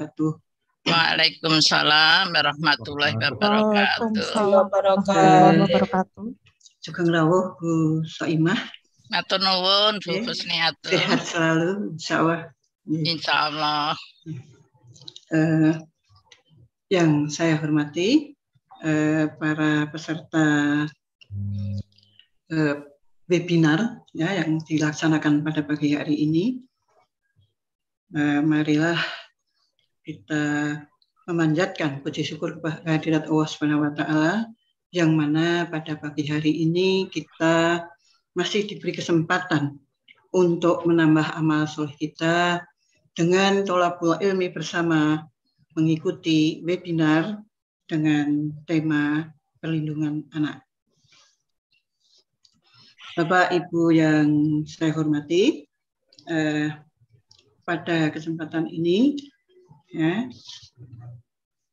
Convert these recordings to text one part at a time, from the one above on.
wabarakatuh. Waalaikumsalam warahmatullahi wabarakatuh. Waalaikumsalam wabarakatuh. Sugeng rawuh Bu Soimah. Matur nuwun Bu Husniatul. Sehat selalu, insyaallah. Insyaallah. Yang saya hormati para peserta webinar ya yang dilaksanakan pada pagi hari ini. Marilah kita memanjatkan puji syukur kehadirat Allah Subhanahu wa taala yang mana pada pagi hari ini kita masih diberi kesempatan untuk menambah amal soleh kita dengan thalabul ilmi bersama mengikuti webinar dengan tema perlindungan anak. Bapak Ibu yang saya hormati, pada kesempatan ini ya,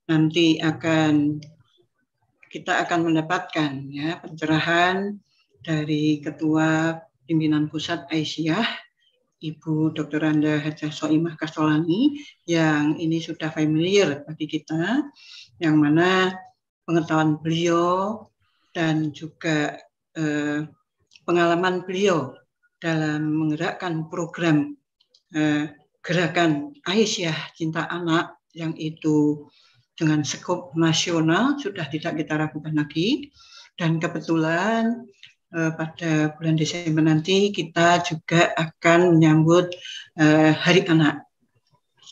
nanti kita akan mendapatkan ya pencerahan dari Ketua Pimpinan Pusat Aisyah, Ibu Dr. Anda Hajah Soimah Kastolani, yang ini sudah familiar bagi kita, yang mana pengetahuan beliau dan juga pengalaman beliau dalam menggerakkan program gerakan Aisyah Cinta Anak yang itu dengan skop nasional sudah tidak kita ragukan lagi, dan kebetulan pada bulan Desember nanti kita juga akan menyambut Hari Anak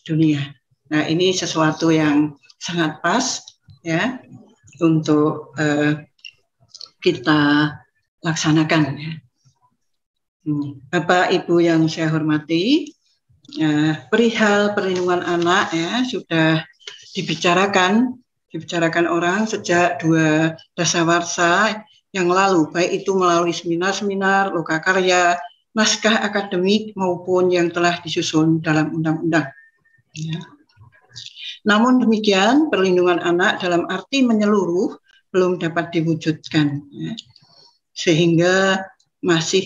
Dunia. Nah, ini sesuatu yang sangat pas ya untuk kita laksanakan ya. Bapak Ibu yang saya hormati, perihal perlindungan anak ya sudah dibicarakan orang sejak 2 dasawarsa yang lalu, baik itu melalui seminar-seminar, lokakarya, naskah akademik maupun yang telah disusun dalam undang-undang. Ya. Namun demikian, perlindungan anak dalam arti menyeluruh belum dapat diwujudkan, ya. Sehingga masih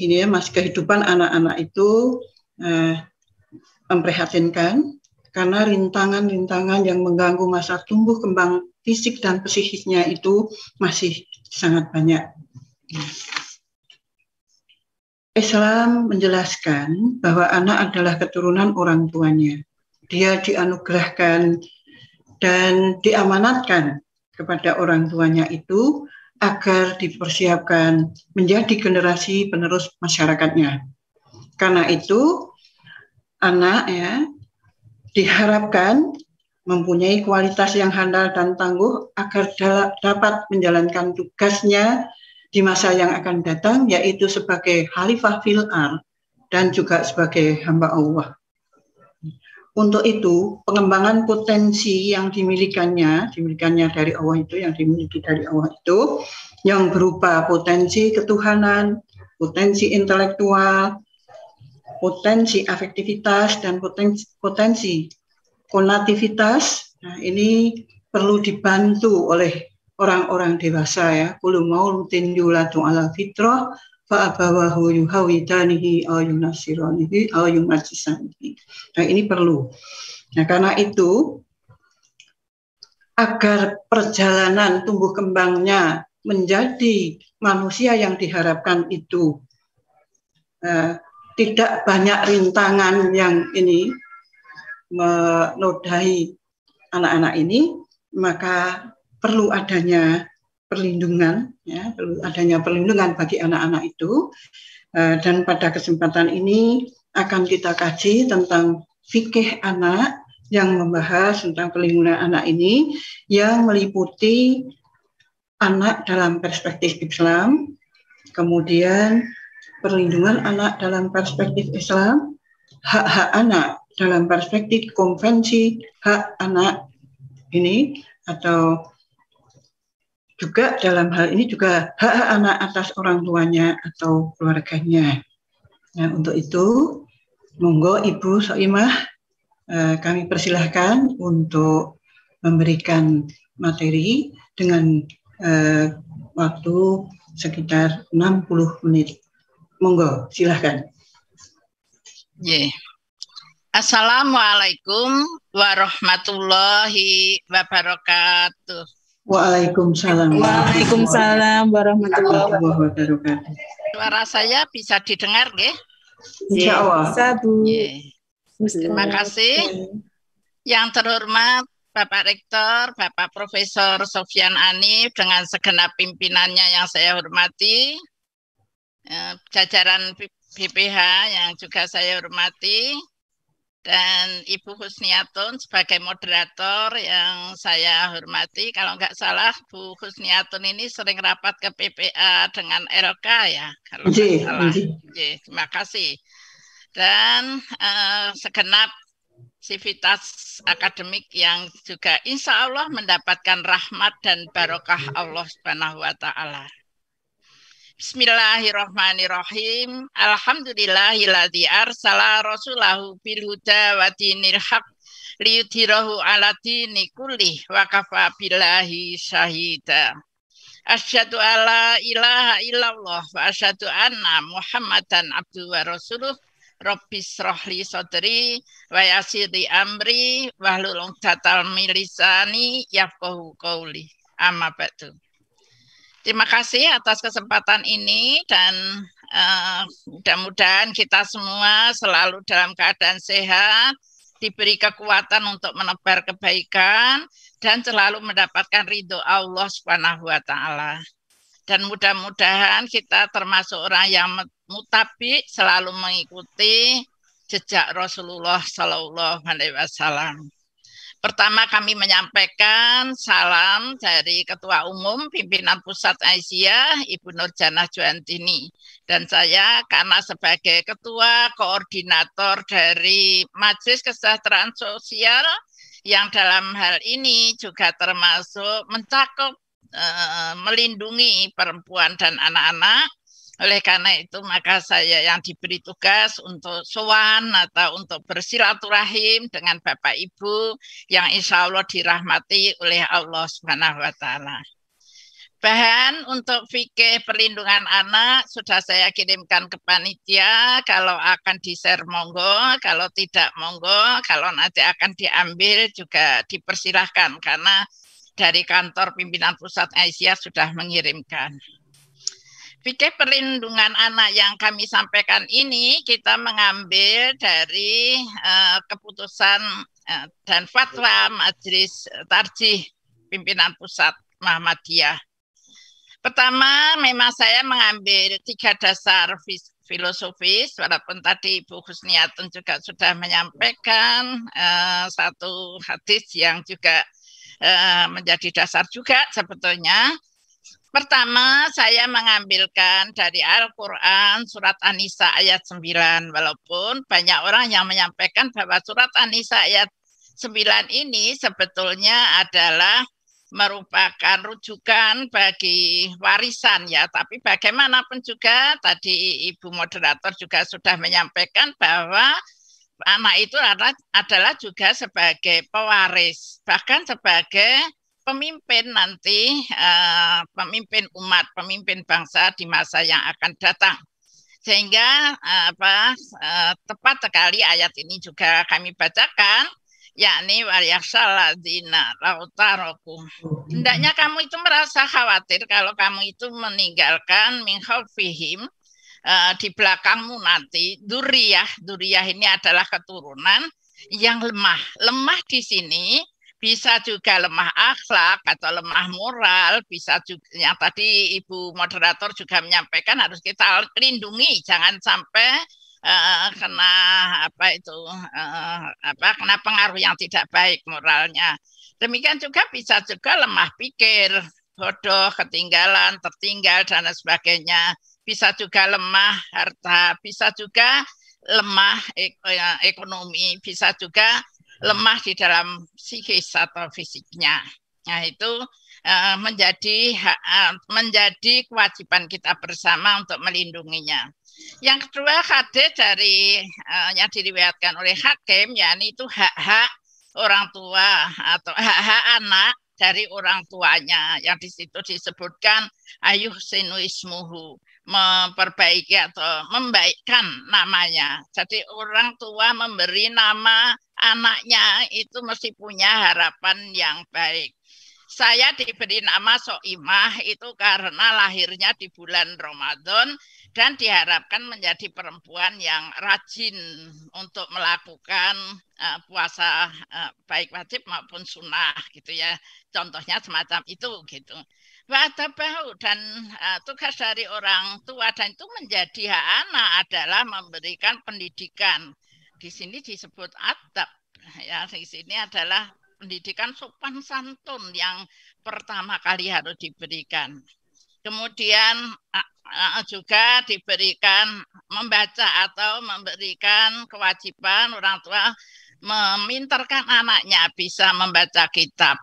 kehidupan anak-anak itu memprihatinkan karena rintangan-rintangan yang mengganggu masa tumbuh kembang fisik dan psikisnya itu masih sangat banyak. Islam menjelaskan bahwa anak adalah keturunan orang tuanya. Dia dianugerahkan dan diamanatkan kepada orang tuanya itu agar dipersiapkan menjadi generasi penerus masyarakatnya. Karena itu anak ya diharapkan mempunyai kualitas yang handal dan tangguh agar dapat menjalankan tugasnya di masa yang akan datang, yaitu sebagai khalifah fil ardh dan juga sebagai hamba Allah. Untuk itu, pengembangan potensi yang dimilikannya dari Allah itu, yang dimiliki dari Allah itu, yang berupa potensi ketuhanan, potensi intelektual, potensi afektivitas, dan potensi konativitas. Nah, ini perlu dibantu oleh orang-orang dewasa ya. Kullu maulutin yuladu ala fitrah fa abawahu yuhawidanihi aw yunasiranihi aw yumajisanihi. Nah, ini perlu. Nah, karena itu agar perjalanan tumbuh kembangnya menjadi manusia yang diharapkan itu tidak banyak rintangan yang ini menodai anak-anak ini, maka perlu adanya perlindungan, ya, perlu adanya perlindungan bagi anak-anak itu. Dan pada kesempatan ini akan kita kaji tentang fikih anak yang membahas tentang perlindungan anak ini, yang meliputi anak dalam perspektif Islam, kemudian perlindungan anak dalam perspektif Islam, hak-hak anak dalam perspektif konvensi hak anak ini, atau juga dalam hal ini juga hak-hak anak atas orang tuanya atau keluarganya. Nah, untuk itu, monggo Ibu Soimah, kami persilahkan untuk memberikan materi dengan waktu sekitar 60 menit. Monggo, silahkan. Yeah. Assalamualaikum warahmatullahi wabarakatuh. Waalaikumsalam. Waalaikumsalam warahmatullahi wabarakatuh. Suara saya bisa didengar, nggih? Insya Allah. Bisa, Bu. Terima kasih. Yang terhormat Bapak Rektor, Bapak Profesor Sofyan Anif dengan segenap pimpinannya yang saya hormati, jajaran BPH yang juga saya hormati, dan Ibu Husniatun sebagai moderator yang saya hormati. Kalau nggak salah, Bu Husniatun ini sering rapat ke PPA dengan LK ya, kalau nggak salah. Terima kasih. Dan segenap sivitas akademik yang juga insya Allah mendapatkan rahmat dan barokah Allah Subhanahu wa Ta'ala. Bismillahirrahmanirrahim. Alhamdulillahilladzi arsala rasulahu bil huda wa dinil haq liyudhhirahu 'ala dini kullih wa kafa billahi syahida. Asyhadu alla ilaha illallah wa asyhadu anna Muhammadan abduhu wa rasuluh. Rabbis shrahli sadri wa yassirli amri wahlul 'uqdatam min lisani yafqahu qawli. Amma ba'du. Terima kasih atas kesempatan ini dan mudah-mudahan kita semua selalu dalam keadaan sehat, diberi kekuatan untuk menebar kebaikan dan selalu mendapatkan ridho Allah Subhanahu wa Ta'ala. Dan mudah-mudahan kita termasuk orang yang mutabik selalu mengikuti jejak Rasulullah Sallallahu Alaihi Wasallam. Pertama kami menyampaikan salam dari Ketua Umum Pimpinan Pusat Aisyah, Ibu Nurjanah Juantini. Dan saya karena sebagai Ketua Koordinator dari Majelis Kesejahteraan Sosial yang dalam hal ini juga termasuk mencakup melindungi perempuan dan anak-anak. Oleh karena itu maka saya yang diberi tugas untuk sowan atau untuk bersilaturahim dengan Bapak Ibu yang insya Allah dirahmati oleh Allah Subhanahu wa Ta'ala. Bahan untuk fikih perlindungan anak sudah saya kirimkan ke panitia, kalau akan di-share monggo, kalau tidak monggo, kalau nanti akan diambil juga dipersilahkan karena dari kantor pimpinan pusat Aisyah sudah mengirimkan. Fikih perlindungan anak yang kami sampaikan ini kita mengambil dari keputusan dan fatwa Majelis Tarjih Pimpinan Pusat Muhammadiyah. Pertama, memang saya mengambil 3 dasar filosofis, walaupun tadi Ibu Husniatun juga sudah menyampaikan satu hadis yang juga menjadi dasar juga sebetulnya. Pertama, saya mengambilkan dari Al-Quran surat An-Nisa ayat 9, walaupun banyak orang yang menyampaikan bahwa surat An-Nisa ayat 9 ini sebetulnya adalah merupakan rujukan bagi warisan ya, tapi bagaimanapun juga tadi Ibu Moderator juga sudah menyampaikan bahwa anak itu adalah juga sebagai pewaris, bahkan sebagai pemimpin nanti, pemimpin umat, pemimpin bangsa di masa yang akan datang. Sehingga tepat sekali ayat ini juga kami bacakan, yakni walyakhshalladzina law taraku. Hendaknya kamu itu merasa khawatir kalau kamu itu meninggalkan min khaufihim, di belakangmu nanti duriyah ini adalah keturunan yang lemah. Lemah di sini bisa juga lemah akhlak atau lemah moral, bisa juga yang tadi Ibu Moderator juga menyampaikan harus kita lindungi, jangan sampai kena kena pengaruh yang tidak baik moralnya. Demikian juga bisa juga lemah pikir, bodoh, ketinggalan, tertinggal dan sebagainya. Bisa juga lemah harta, bisa juga lemah ekonomi, bisa juga lemah di dalam psikis atau fisiknya. Nah itu menjadi kewajiban kita bersama untuk melindunginya. Yang kedua hadis dari yang diriwayatkan oleh Hakim, yakni itu hak-hak orang tua atau hak-hak anak dari orang tuanya yang di situ disebutkan ayuh sinu ismuhu memperbaiki atau membaikkan namanya. Jadi orang tua memberi nama anaknya itu mesti punya harapan yang baik. Saya diberi nama Soimah itu karena lahirnya di bulan Ramadan dan diharapkan menjadi perempuan yang rajin untuk melakukan puasa baik wajib maupun sunnah gitu ya. Contohnya semacam itu gitu. Watabahu dan tugas dari orang tua dan itu menjadi hak anak adalah memberikan pendidikan. Di sini disebut adab ya, di sini adalah pendidikan sopan santun yang pertama kali harus diberikan. Kemudian juga diberikan membaca atau memberikan kewajiban orang tua memintarkan anaknya bisa membaca kitab.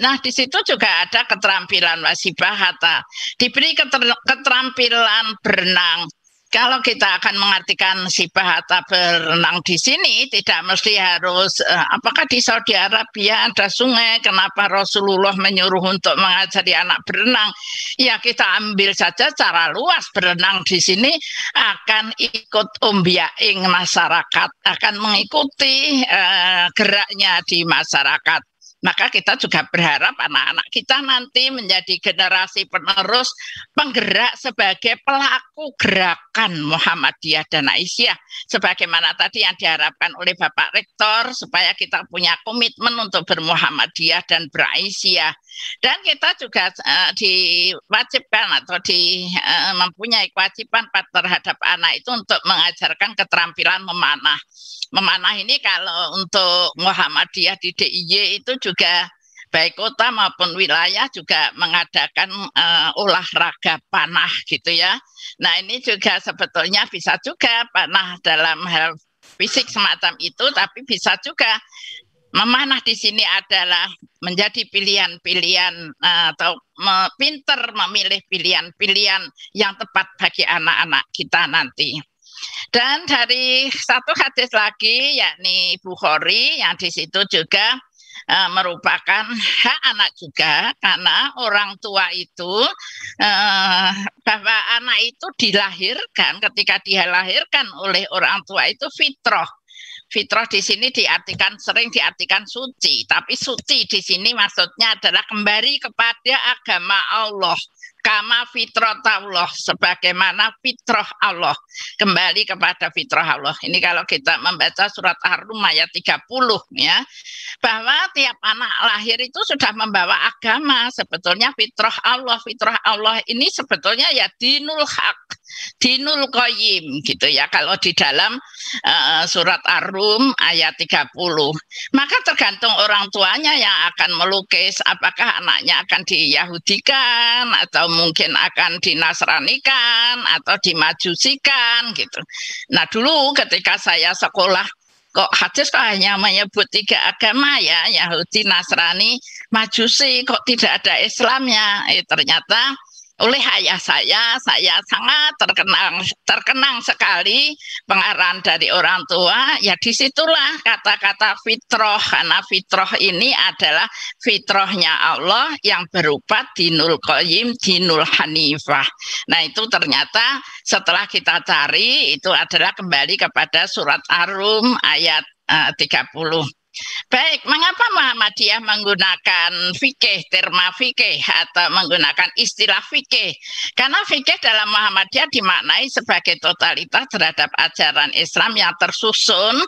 Nah, di situ juga ada keterampilan wasibahata. Diberi keterampilan berenang. Kalau kita akan mengartikan sibahata berenang di sini, tidak mesti harus, apakah di Saudi Arabia ada sungai, kenapa Rasulullah menyuruh untuk mengajari anak berenang? Ya kita ambil saja secara luas, berenang di sini akan ikut umbiaing masyarakat, akan mengikuti geraknya di masyarakat. Maka kita juga berharap anak-anak kita nanti menjadi generasi penerus penggerak sebagai pelaku gerakan Muhammadiyah dan Aisyah. Sebagaimana tadi yang diharapkan oleh Bapak Rektor, supaya kita punya komitmen untuk bermuhammadiyah dan beraisyah. Dan kita juga diwajibkan atau mempunyai kewajiban terhadap anak itu untuk mengajarkan keterampilan memanah. Memanah ini kalau untuk Muhammadiyah di DIY itu juga baik kota maupun wilayah juga mengadakan olahraga panah gitu ya. Nah ini juga sebetulnya bisa juga panah dalam hal fisik semacam itu, tapi bisa juga memanah di sini adalah menjadi pilihan-pilihan atau pinter memilih pilihan-pilihan yang tepat bagi anak-anak kita nanti. Dan dari satu hadis lagi yakni Bukhari yang di situ juga merupakan hak anak juga karena orang tua itu bahwa anak itu dilahirkan ketika dia lahirkan oleh orang tua itu fitrah. Fitrah di sini sering diartikan suci, tapi suci di sini maksudnya adalah kembali kepada agama Allah. Kama fitrah Allah, sebagaimana fitrah Allah, kembali kepada fitrah Allah. Ini kalau kita membaca surat Ar-Rum ayat 30 ya, bahwa tiap anak lahir itu sudah membawa agama. Sebetulnya fitrah Allah ini sebetulnya ya dinul haq, dinul qayyim gitu ya. Kalau di dalam surat Ar-Rum ayat 30, maka tergantung orang tuanya yang akan melukis apakah anaknya akan diyahudikan atau mungkin akan dinasranikan atau dimajusikan gitu. Nah dulu ketika saya sekolah kok hadis kok hanya menyebut 3 agama ya, Yahudi, Nasrani, Majusi, kok tidak ada Islamnya. Ternyata oleh ayah saya sangat terkenang sekali pengarahan dari orang tua. Ya disitulah kata-kata fitrah, karena fitrah ini adalah fitrahnya Allah yang berupa dinul qayyim, dinul hanifah. Nah itu ternyata setelah kita cari itu adalah kembali kepada surat Ar-Rum ayat 30. Baik, mengapa Muhammadiyah menggunakan fikih, terma fikih atau menggunakan istilah fikih? Karena fikih dalam Muhammadiyah dimaknai sebagai totalitas terhadap ajaran Islam yang tersusun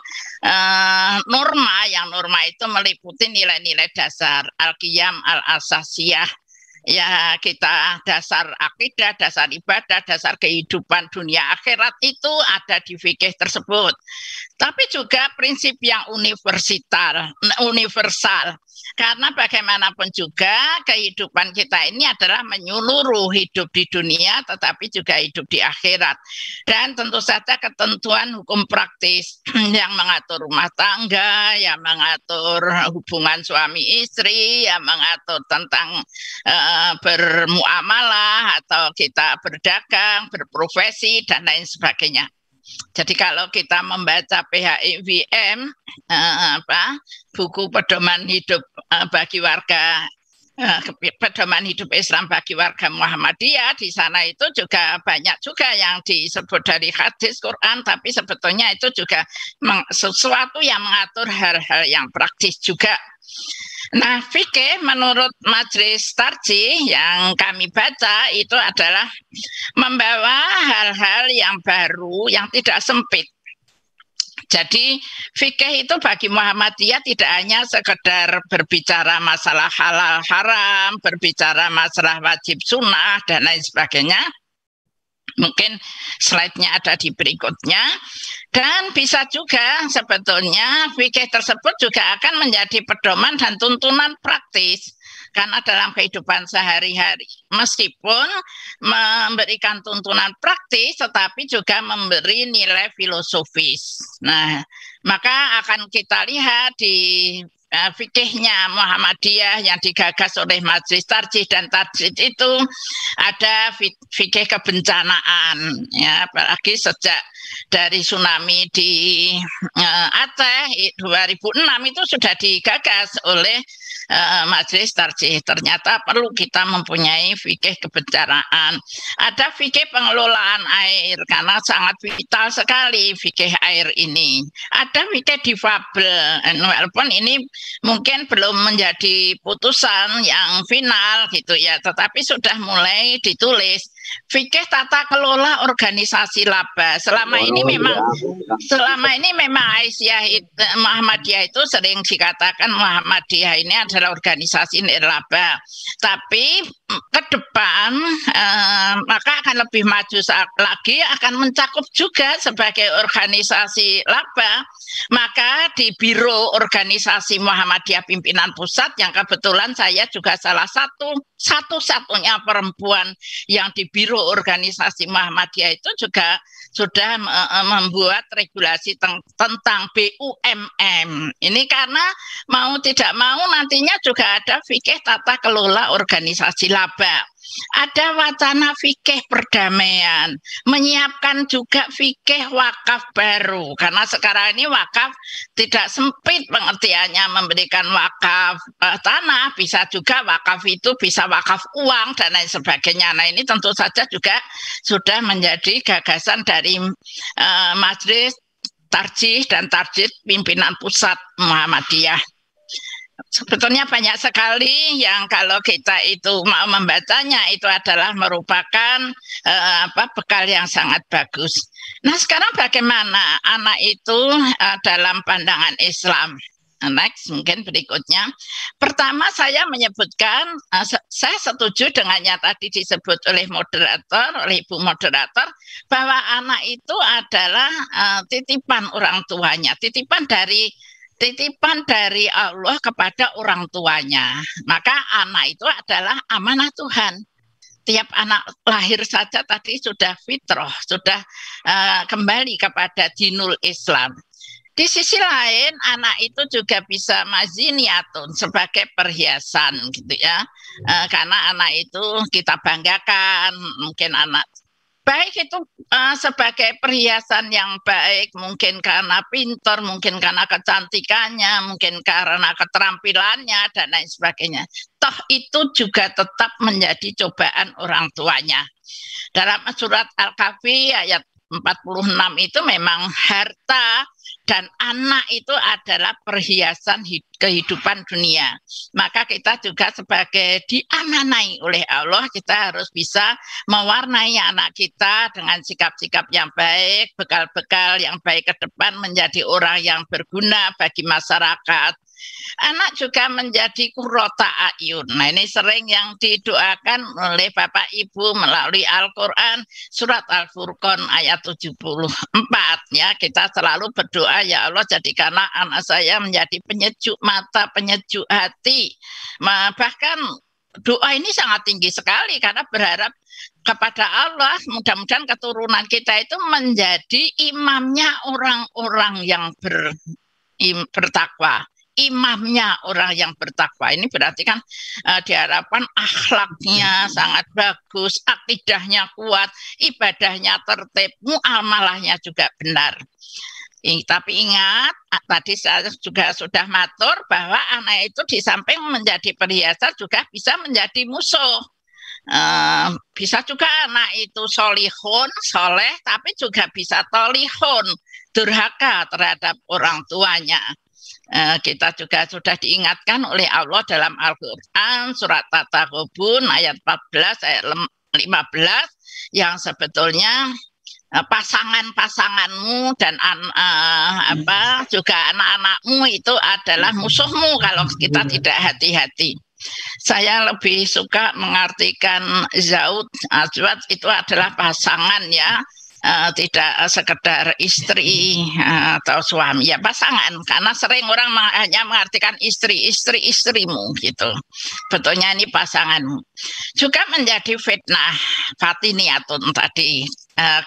norma, yang norma itu meliputi nilai-nilai dasar al-qiyam, al-asasiyah, ya kita dasar akidah, dasar ibadah, dasar kehidupan dunia akhirat itu ada di fikih tersebut. Tapi juga prinsip yang universal. Karena bagaimanapun juga kehidupan kita ini adalah menyeluruh, hidup di dunia tetapi juga hidup di akhirat. Dan tentu saja ketentuan hukum praktis yang mengatur rumah tangga, yang mengatur hubungan suami istri, yang mengatur tentang bermuamalah atau kita berdagang, berprofesi dan lain sebagainya. Jadi kalau kita membaca PHIWM buku pedoman hidup bagi warga pedoman hidup Islam bagi warga Muhammadiyah. Di sana itu juga banyak juga yang disebut dari hadis Quran, tapi sebetulnya itu juga sesuatu yang mengatur hal-hal yang praktis juga. Nah, fikih menurut Majelis Tarjih yang kami baca itu adalah membawa hal-hal yang baru, yang tidak sempit. Jadi fikih itu bagi Muhammadiyah tidak hanya sekedar berbicara masalah halal haram, berbicara masalah wajib sunnah, dan lain sebagainya. Mungkin slide-nya ada di berikutnya. Dan bisa juga sebetulnya fikih tersebut juga akan menjadi pedoman dan tuntunan praktis. Karena dalam kehidupan sehari-hari, meskipun memberikan tuntunan praktis, tetapi juga memberi nilai filosofis. Nah, maka akan kita lihat di fikihnya Muhammadiyah yang digagas oleh Majelis Tarjih dan Tarjih itu ada fikih kebencanaan, ya, apalagi sejak dari tsunami di Aceh 2006 itu sudah digagas oleh Majelis Tarjih. Ternyata perlu kita mempunyai fikih kebencanaan. Ada fikih pengelolaan air karena sangat vital sekali fikih air ini. Ada fikih difabel, walaupun ini mungkin belum menjadi putusan yang final gitu ya, tetapi sudah mulai ditulis. Fikih tata kelola organisasi laba. Selama ini memang Muhammadiyah itu sering dikatakan Muhammadiyah ini adalah organisasi nirlaba. Tapi ke depan maka akan lebih maju lagi, akan mencakup juga sebagai organisasi laba. Maka di Biro Organisasi Muhammadiyah Pimpinan Pusat, yang kebetulan saya juga salah satu-satunya perempuan yang di Biro Organisasi Muhammadiyah itu juga sudah membuat regulasi tentang BUMM. Ini karena mau tidak mau nantinya juga ada fikih tata kelola organisasi laba. Ada wacana fikih perdamaian, menyiapkan juga fikih wakaf baru, karena sekarang ini wakaf tidak sempit pengertiannya, memberikan wakaf tanah, bisa juga wakaf itu bisa wakaf uang dan lain sebagainya. Nah, ini tentu saja juga sudah menjadi gagasan dari Majelis Tarjih dan Tarjih Pimpinan Pusat Muhammadiyah. Sebetulnya banyak sekali yang kalau kita itu mau membacanya itu adalah merupakan bekal yang sangat bagus. Nah, sekarang bagaimana anak itu dalam pandangan Islam? Next, mungkin berikutnya. Pertama, saya menyebutkan, saya setuju dengan yang tadi disebut oleh Ibu Moderator, bahwa anak itu adalah titipan orang tuanya, titipan dari Allah kepada orang tuanya. Maka anak itu adalah amanah Tuhan. Tiap anak lahir saja tadi sudah fitrah, sudah kembali kepada dinul Islam. Di sisi lain, anak itu juga bisa maziniatun sebagai perhiasan, gitu ya. Karena anak itu kita banggakan, mungkin anak baik itu sebagai perhiasan yang baik, mungkin karena pintar, mungkin karena kecantikannya, mungkin karena keterampilannya, dan lain sebagainya. Toh itu juga tetap menjadi cobaan orang tuanya. Dalam surat Al-Kahfi ayat 46 itu memang harta dan anak itu adalah perhiasan kehidupan dunia. Maka kita juga sebagai diamanai oleh Allah, kita harus bisa mewarnai anak kita dengan sikap-sikap yang baik, bekal-bekal yang baik ke depan, menjadi orang yang berguna bagi masyarakat. Anak juga menjadi qurrata a'yun. Nah, ini sering yang didoakan oleh Bapak Ibu melalui Al-Quran, surat Al-Furqan ayat 74. Ya, kita selalu berdoa, ya Allah jadikanlah anak saya menjadi penyejuk mata, penyejuk hati. Bahkan doa ini sangat tinggi sekali karena berharap kepada Allah, mudah-mudahan keturunan kita itu menjadi imamnya orang-orang yang bertakwa. Imamnya orang yang bertakwa. Ini berarti kan diharapkan akhlaknya sangat bagus, akidahnya kuat, ibadahnya tertib, muamalahnya juga benar. Tapi ingat, tadi saya juga sudah matur bahwa anak itu di samping menjadi perhiasan juga bisa menjadi musuh. Bisa juga anak itu solihun, soleh, tapi juga bisa tolihun, durhaka terhadap orang tuanya. Kita juga sudah diingatkan oleh Allah dalam Al-Quran, surat At-Taghabun ayat 14, ayat 15, yang sebetulnya pasangan-pasanganmu dan juga anak-anakmu itu adalah musuhmu kalau kita tidak hati-hati. Saya lebih suka mengartikan zaud, azwaj itu adalah pasangan ya, tidak sekedar istri atau suami, ya pasangan, karena sering orang hanya mengartikan istrimu gitu. Betulnya ini pasanganmu. Juga menjadi fitnah fatiniyatun tadi,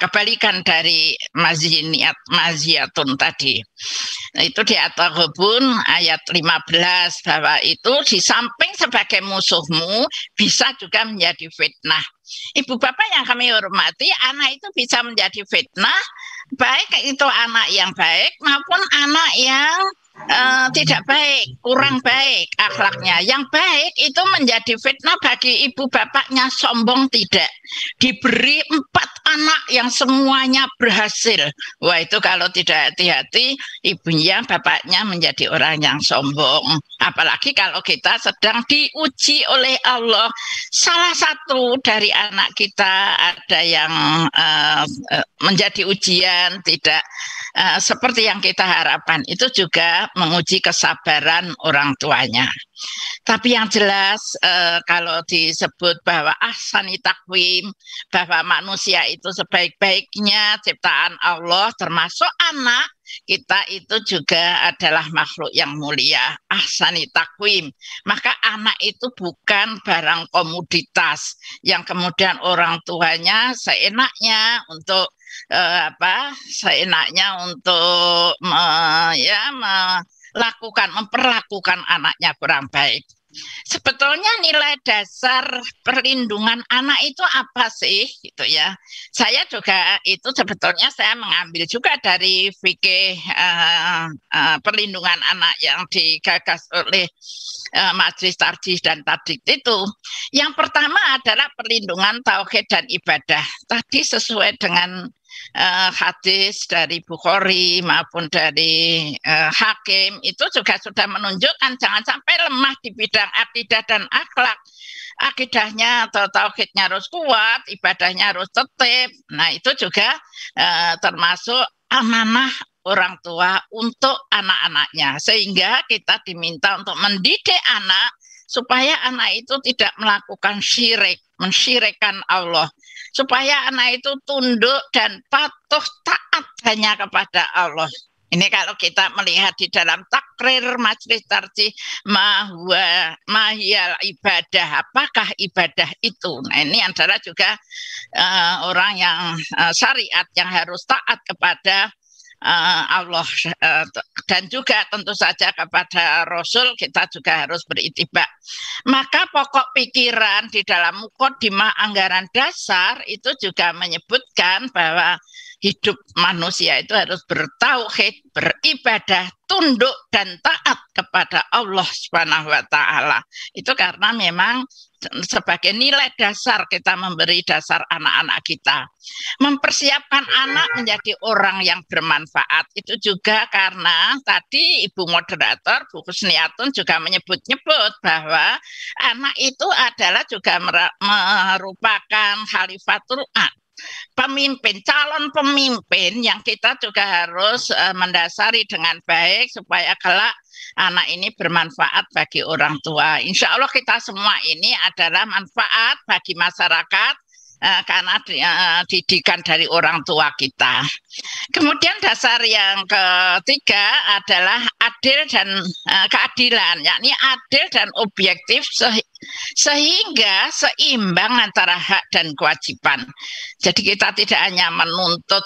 kebalikan dari maziyatun tadi. Itu di At-Taghabun ayat 15 bahwa itu di samping sebagai musuhmu bisa juga menjadi fitnah. Ibu bapak yang kami hormati, anak itu bisa menjadi fitnah, baik itu anak yang baik maupun anak yang tidak baik, kurang baik akhlaknya. Yang baik itu menjadi fitnah bagi ibu bapaknya, sombong tidak. Diberi 4 anak yang semuanya berhasil. Wah, itu kalau tidak hati-hati, ibunya, bapaknya menjadi orang yang sombong. Apalagi kalau kita sedang diuji oleh Allah. Salah satu dari anak kita ada yang menjadi ujian, tidak seperti yang kita harapkan. Itu juga menguji kesabaran orang tuanya. Tapi yang jelas kalau disebut bahwa ahsani takwim, bahwa manusia itu sebaik-baiknya ciptaan Allah, termasuk anak kita itu juga adalah makhluk yang mulia, ahsani takwim. Maka anak itu bukan barang komoditas yang kemudian orang tuanya seenaknya untuk seenaknya untuk memperlakukan anaknya kurang baik. Sebetulnya nilai dasar perlindungan anak itu apa sih, gitu ya? Saya juga itu sebetulnya saya mengambil juga dari fikih perlindungan anak yang digagas oleh Majelis Tarjih dan Tadqiq itu. Yang pertama adalah perlindungan tauhid dan ibadah. Tadi sesuai dengan hadis dari Bukhari maupun dari Hakim itu juga sudah menunjukkan jangan sampai lemah di bidang akidah dan akhlak. Akidahnya atau tauhidnya harus kuat, ibadahnya harus tertib. Nah, itu juga termasuk amanah orang tua untuk anak-anaknya. Sehingga kita diminta untuk mendidik anak supaya anak itu tidak melakukan syirik, mensyirikkan Allah. Supaya anak itu tunduk dan patuh taat hanya kepada Allah. Ini kalau kita melihat di dalam takrir Majelis Tarjih mahiyal ibadah, apakah ibadah itu? Nah, ini adalah juga orang yang syariat yang harus taat kepada Allah dan juga tentu saja kepada Rasul kita juga harus beritibak. Maka pokok pikiran di dalam mukadimah anggaran dasar itu juga menyebutkan bahwa hidup manusia itu harus bertauhid, beribadah, tunduk dan taat kepada Allah Subhanahu wa taala. Itu karena memang sebagai nilai dasar kita memberi dasar anak-anak kita. Mempersiapkan anak menjadi orang yang bermanfaat itu juga karena tadi Ibu Moderator, Bu Kusniatun juga menyebut-nyebut bahwa anak itu adalah juga merupakan khalifatul ad. Pemimpin, calon pemimpin yang kita juga harus mendasari dengan baik supaya kelak anak ini bermanfaat bagi orang tua. Insya Allah kita semua ini adalah manfaat bagi masyarakat karena didikan dari orang tua kita. Kemudian dasar yang ketiga adalah adil dan keadilan, yakni adil dan objektif sehingga seimbang antara hak dan kewajiban. Jadi kita tidak hanya menuntut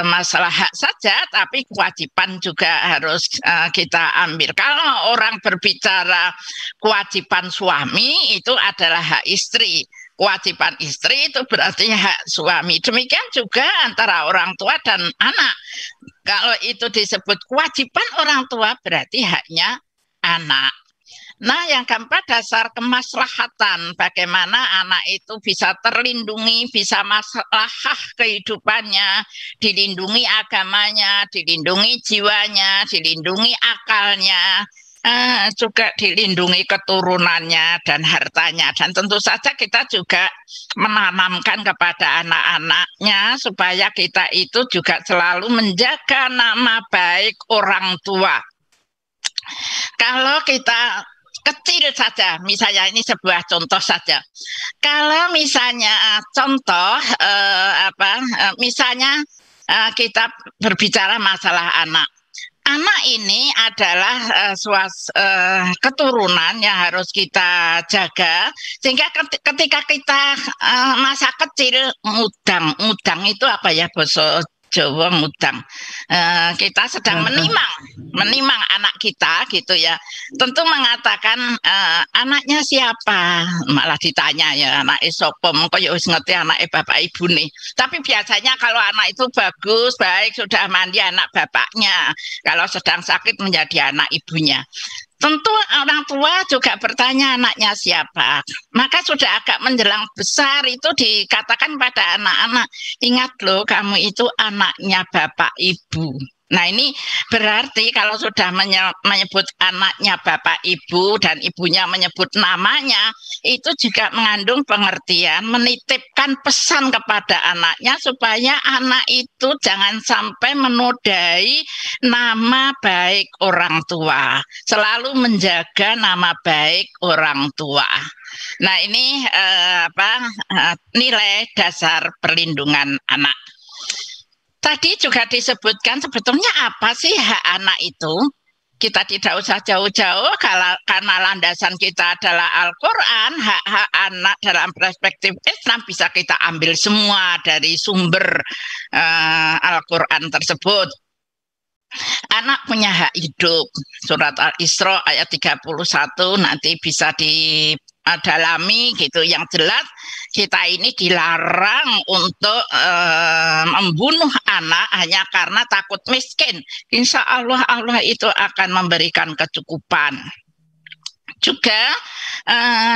masalah hak saja, tapi kewajiban juga harus kita ambil. Kalau orang berbicara kewajiban suami itu adalah hak istri. Kewajiban istri itu berarti hak suami. Demikian juga antara orang tua dan anak. Kalau itu disebut kewajiban orang tua, berarti haknya anak. Nah, yang keempat dasar kemaslahatan, bagaimana anak itu bisa terlindungi, bisa maslahah kehidupannya, dilindungi agamanya, dilindungi jiwanya, dilindungi akalnya, juga dilindungi keturunannya dan hartanya. Dan tentu saja kita juga menanamkan kepada anak-anaknya supaya kita itu juga selalu menjaga nama baik orang tua. Kalau kita kecil saja, misalnya ini sebuah contoh saja. Kalau misalnya contoh misalnya kita berbicara masalah anak. Anak ini adalah keturunan yang harus kita jaga, sehingga ketika kita masa kecil mudang itu apa ya bahasa Jawa mudang, kita sedang menimang anak kita gitu ya, tentu mengatakan anaknya siapa, malah ditanya ya anak sapa, mengko ya wis ngerti anak bapak ibu nih. Tapi biasanya kalau anak itu bagus baik sudah mandi anak bapaknya, kalau sedang sakit menjadi anak ibunya. Tentu orang tua juga bertanya anaknya siapa. Maka sudah agak menjelang besar itu dikatakan pada anak-anak, ingat loh kamu itu anaknya bapak ibu. Nah ini berarti kalau sudah menyebut anaknya bapak ibu dan ibunya menyebut namanya, itu juga mengandung pengertian, menitipkan pesan kepada anaknya supaya anak itu jangan sampai menodai nama baik orang tua, selalu menjaga nama baik orang tua. Nah ini nilai dasar perlindungan anak. Tadi juga disebutkan sebetulnya apa sih hak anak itu? Kita tidak usah jauh-jauh karena landasan kita adalah Al-Quran. Hak-hak anak dalam perspektif Islam bisa kita ambil semua dari sumber Al-Quran tersebut. Anak punya hak hidup. Surat Al-Isra ayat 31 nanti bisa didalami gitu. Yang jelas kita ini dilarang untuk membunuh anak hanya karena takut miskin. Insya Allah Allah itu akan memberikan kecukupan. Juga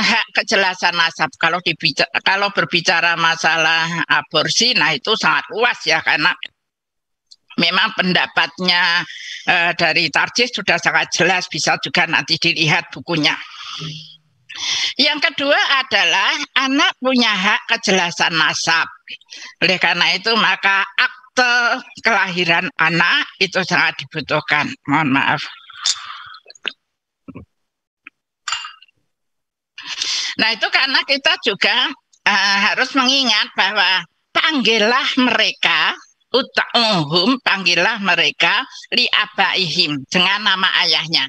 hak kejelasan nasab. Kalau berbicara masalah aborsi, nah itu sangat luas ya, karena memang pendapatnya dari Tarjis sudah sangat jelas, bisa juga nanti dilihat bukunya. Yang kedua adalah anak punya hak kejelasan nasab. Oleh karena itu maka akte kelahiran anak itu sangat dibutuhkan. Mohon maaf. Nah itu karena kita juga harus mengingat bahwa panggillah mereka panggillah mereka liabaihim dengan nama ayahnya.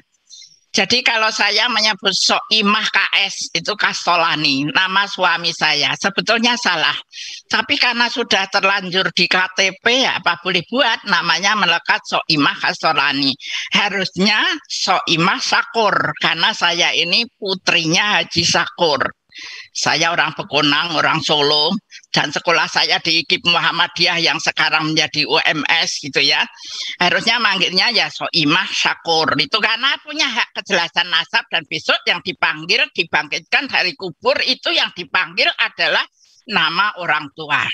Jadi kalau saya menyebut Soimah KS itu Kastolani, nama suami saya, sebetulnya salah. Tapi karena sudah terlanjur di KTP, ya apa boleh buat, namanya melekat Soimah Kastolani. Harusnya Soimah Sakur, karena saya ini putrinya Haji Sakur. Saya orang Bekonang, orang Solo, dan sekolah saya di IKIP Muhammadiyah yang sekarang menjadi UMS gitu ya. Harusnya manggilnya ya Soimah Sakur. Itu karena punya hak kejelasan nasab, dan besok yang dipanggil, dibangkitkan dari kubur, itu yang dipanggil adalah nama orang tua.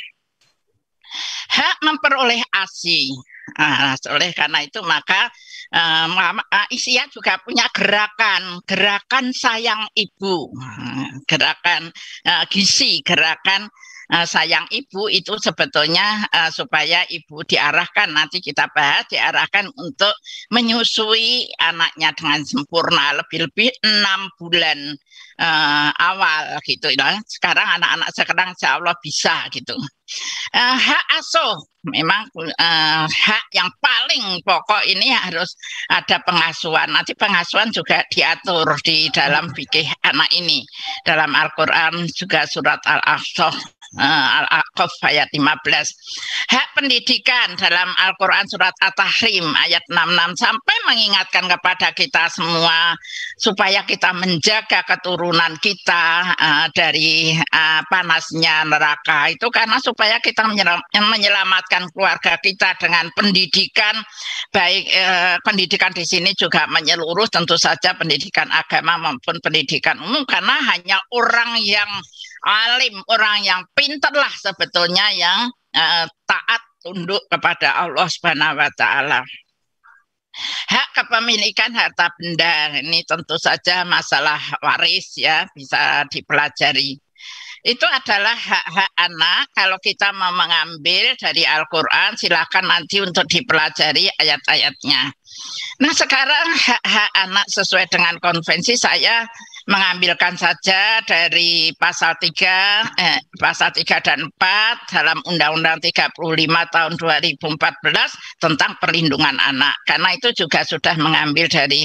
Hak memperoleh ASI. Oleh karena itu maka Aisyah juga punya gerakan sayang ibu, gerakan gizi, gerakan sayang ibu itu sebetulnya supaya ibu diarahkan, nanti kita bahas, diarahkan untuk menyusui anaknya dengan sempurna, lebih-lebih 6 bulan awal gitu. Sekarang anak-anak sekarang insya Allah bisa gitu. Hak asuh, memang hak yang paling pokok ini harus ada pengasuhan. Nanti pengasuhan juga diatur di dalam fikih anak ini. Dalam Al-Quran juga surat Al-Ahzab Al-Aqaf ayat 15. Hak pendidikan dalam Al-Quran surat At-Tahrim ayat 66 sampai mengingatkan kepada kita semua supaya kita menjaga keturunan kita dari panasnya neraka itu, karena supaya kita menyelamatkan keluarga kita dengan pendidikan baik. Pendidikan di sini juga menyeluruh, tentu saja pendidikan agama maupun pendidikan umum, karena hanya orang yang alim, orang yang pintarlah sebetulnya yang taat tunduk kepada Allah Subhanahu wa taala. Hak kepemilikan harta benda ini tentu saja masalah waris ya, bisa dipelajari. Itu adalah hak-hak anak. Kalau kita mau mengambil dari Al-Quran, silakan nanti untuk dipelajari ayat-ayatnya. Nah, sekarang hak-hak anak sesuai dengan konvensi saya mengambilkan saja dari pasal 3 dan 4 dalam Undang-Undang 35 tahun 2014 tentang perlindungan anak, karena itu juga sudah mengambil dari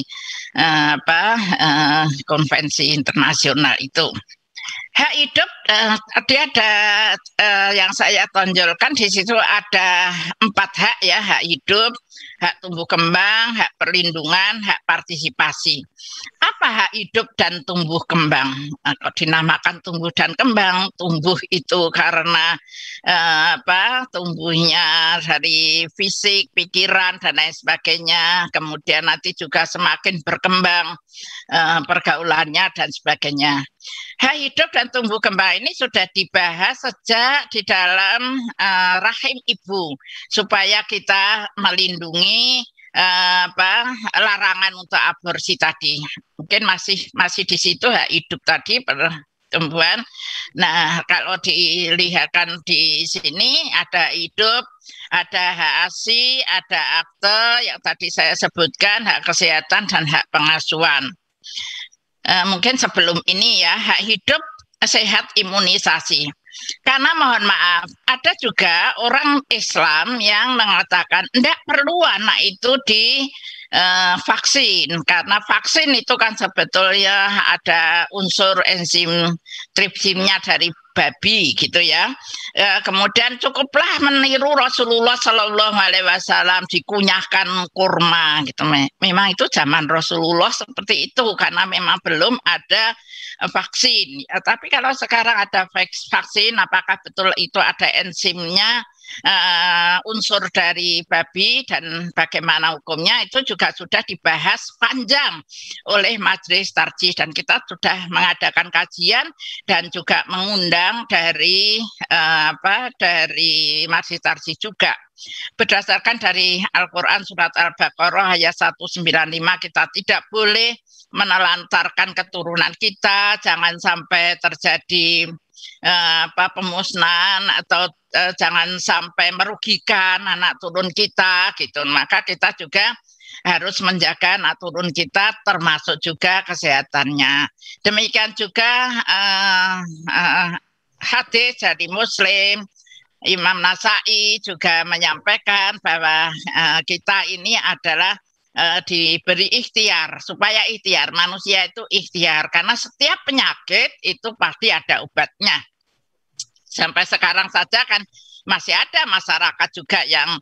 konvensi internasional itu. Hak hidup, tadi ada yang saya tonjolkan di situ ada 4 hak ya: hak hidup, hak tumbuh kembang, hak perlindungan, hak partisipasi. Apa hak hidup dan tumbuh kembang? Kalau dinamakan tumbuh dan kembang, tumbuh itu karena tumbuhnya dari fisik, pikiran dan lain sebagainya. Kemudian nanti juga semakin berkembang pergaulannya dan sebagainya. Hak hidup dan tumbuh kembang ini sudah dibahas sejak di dalam rahim ibu, supaya kita melindungi larangan untuk aborsi tadi. Mungkin masih di situ hak hidup tadi pertumbuhan. Nah, kalau dilihatkan di sini ada hidup, ada hak ASI, ada akte yang tadi saya sebutkan, hak kesehatan dan hak pengasuhan. Mungkin sebelum ini ya, hak hidup, sehat, imunisasi. Karena mohon maaf, ada juga orang Islam yang mengatakan tidak perlu anak itu vaksin, karena vaksin itu kan sebetulnya ada unsur enzim tripsinnya dari babi gitu ya. Kemudian cukuplah meniru Rasulullah Shallallahu Alaihi Wasallam, dikunyahkan kurma gitu. Memang itu zaman Rasulullah seperti itu karena memang belum ada vaksin. Tapi kalau sekarang ada vaksin, apakah betul itu ada enzimnya, unsur dari babi dan bagaimana hukumnya, itu juga sudah dibahas panjang oleh Majelis Tarjih, dan kita sudah mengadakan kajian dan juga mengundang dari dari Majelis Tarjih juga. Berdasarkan dari Al-Quran surat Al-Baqarah ayat 195, kita tidak boleh menelantarkan keturunan kita, jangan sampai terjadi pemusnahan atau jangan sampai merugikan anak turun kita gitu. Maka kita juga harus menjaga anak turun kita, termasuk juga kesehatannya. Demikian juga hadis dari Muslim, Imam Nasai juga menyampaikan bahwa kita ini adalah diberi ikhtiar, supaya ikhtiar, manusia itu ikhtiar, karena setiap penyakit itu pasti ada obatnya. Sampai sekarang saja kan masih ada masyarakat juga yang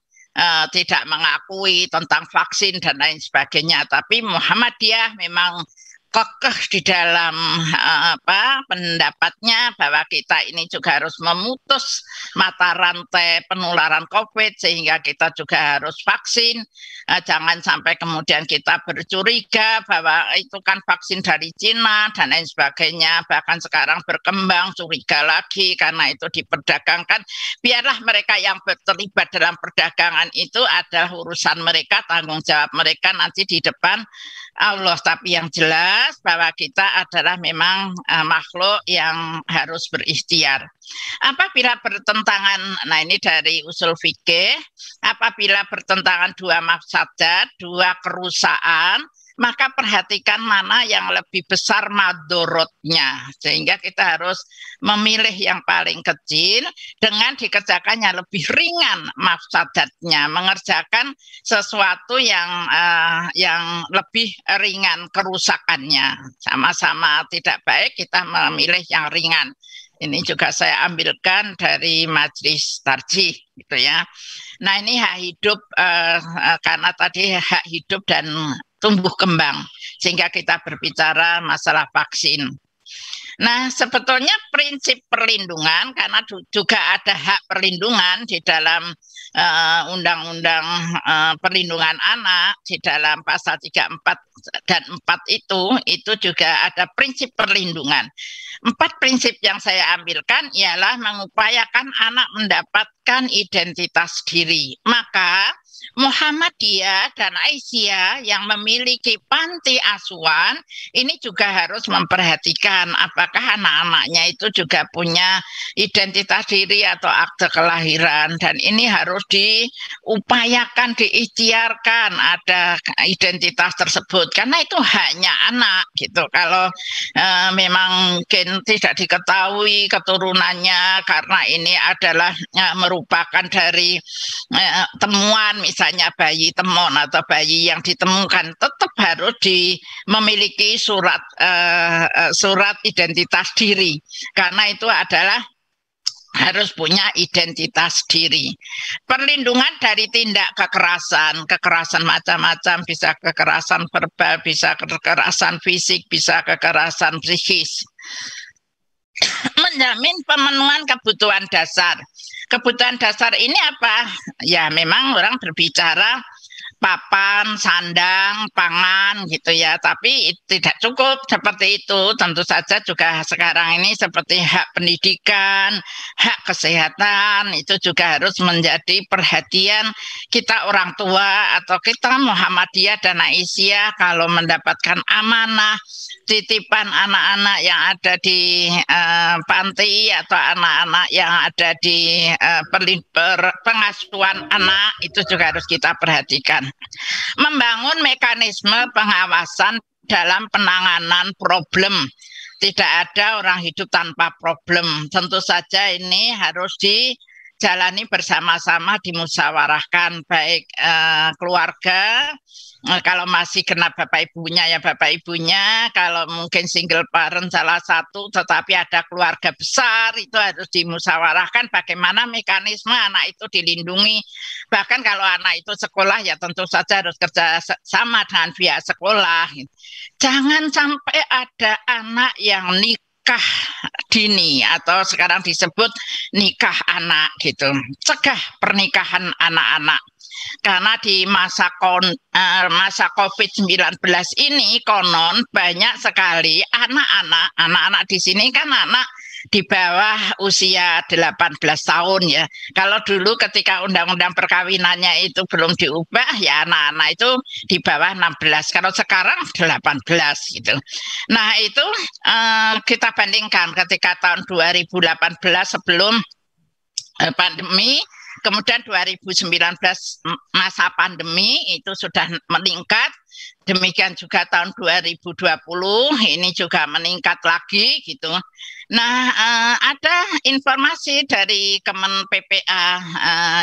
tidak mengakui tentang vaksin dan lain sebagainya, tapi Muhammadiyah memang kekeh di dalam pendapatnya bahwa kita ini juga harus memutus mata rantai penularan COVID, sehingga kita juga harus vaksin. Jangan sampai kemudian kita bercuriga bahwa itu kan vaksin dari Cina dan lain sebagainya, bahkan sekarang berkembang curiga lagi karena itu diperdagangkan. Biarlah mereka yang terlibat dalam perdagangan itu adalah urusan mereka, tanggung jawab mereka nanti di depan Allah. Tapi yang jelas bahwa kita adalah memang makhluk yang harus berikhtiar. Apabila bertentangan, nah ini dari usul fikih, apabila bertentangan dua mafsadat, dua kerusakan, maka perhatikan mana yang lebih besar madorotnya, sehingga kita harus memilih yang paling kecil dengan dikerjakannya lebih ringan mafsadatnya, mengerjakan sesuatu yang lebih ringan kerusakannya. Sama-sama tidak baik, kita memilih yang ringan. Ini juga saya ambilkan dari Majelis Tarjih gitu ya. Nah, ini hak hidup karena tadi hak hidup dan tumbuh kembang sehingga kita berbicara masalah vaksin. Nah, sebetulnya prinsip perlindungan karena juga ada hak perlindungan di dalam Undang-Undang Perlindungan Anak di dalam pasal 34 dan 4 itu juga ada prinsip perlindungan. 4 prinsip yang saya ambilkan ialah mengupayakan anak mendapatkan identitas diri. Maka Muhammadiyah dan Aisyah yang memiliki panti asuhan ini juga harus memperhatikan apakah anak-anaknya itu juga punya identitas diri atau akte kelahiran, dan ini harus diupayakan, diikhtiarkan ada identitas tersebut karena itu haknya anak gitu. Kalau memang mungkin tidak diketahui keturunannya karena ini adalah merupakan dari temuan, misalnya bayi temon atau bayi yang ditemukan, tetap harus memiliki surat identitas diri karena itu adalah harus punya identitas diri. Perlindungan dari tindak kekerasan macam-macam, bisa kekerasan verbal, bisa kekerasan fisik, bisa kekerasan psikis. Menjamin pemenuhan kebutuhan dasar. Kebutuhan dasar ini apa? Ya memang orang berbicara papan, sandang, pangan gitu ya, tapi tidak cukup seperti itu. Tentu saja juga sekarang ini seperti hak pendidikan, hak kesehatan itu juga harus menjadi perhatian kita orang tua atau kita Muhammadiyah dan Aisyah kalau mendapatkan amanah titipan anak-anak yang ada di panti atau anak-anak yang ada di pengasuhan anak itu juga harus kita perhatikan. Membangun mekanisme pengawasan dalam penanganan problem. Tidak ada orang hidup tanpa problem. Tentu saja ini harus dijalani bersama-sama, dimusyawarahkan baik keluarga. Kalau masih kena bapak ibunya ya bapak ibunya, kalau mungkin single parent salah satu tetapi ada keluarga besar itu harus dimusyawarahkan bagaimana mekanisme anak itu dilindungi. Bahkan kalau anak itu sekolah ya tentu saja harus kerja sama dengan pihak sekolah. Jangan sampai ada anak yang nikah dini atau sekarang disebut nikah anak gitu. Cegah pernikahan anak-anak. Karena di masa COVID-19 ini konon banyak sekali anak-anak di sini kan anak di bawah usia 18 tahun ya. Kalau dulu ketika undang-undang perkawinannya itu belum diubah ya anak-anak itu di bawah 16. Kalau sekarang 18 gitu. Nah itu kita bandingkan ketika tahun 2018 sebelum pandemi. Kemudian 2019 masa pandemi itu sudah meningkat, demikian juga tahun 2020 ini juga meningkat lagi gitu. Nah ada informasi dari Kemen PPA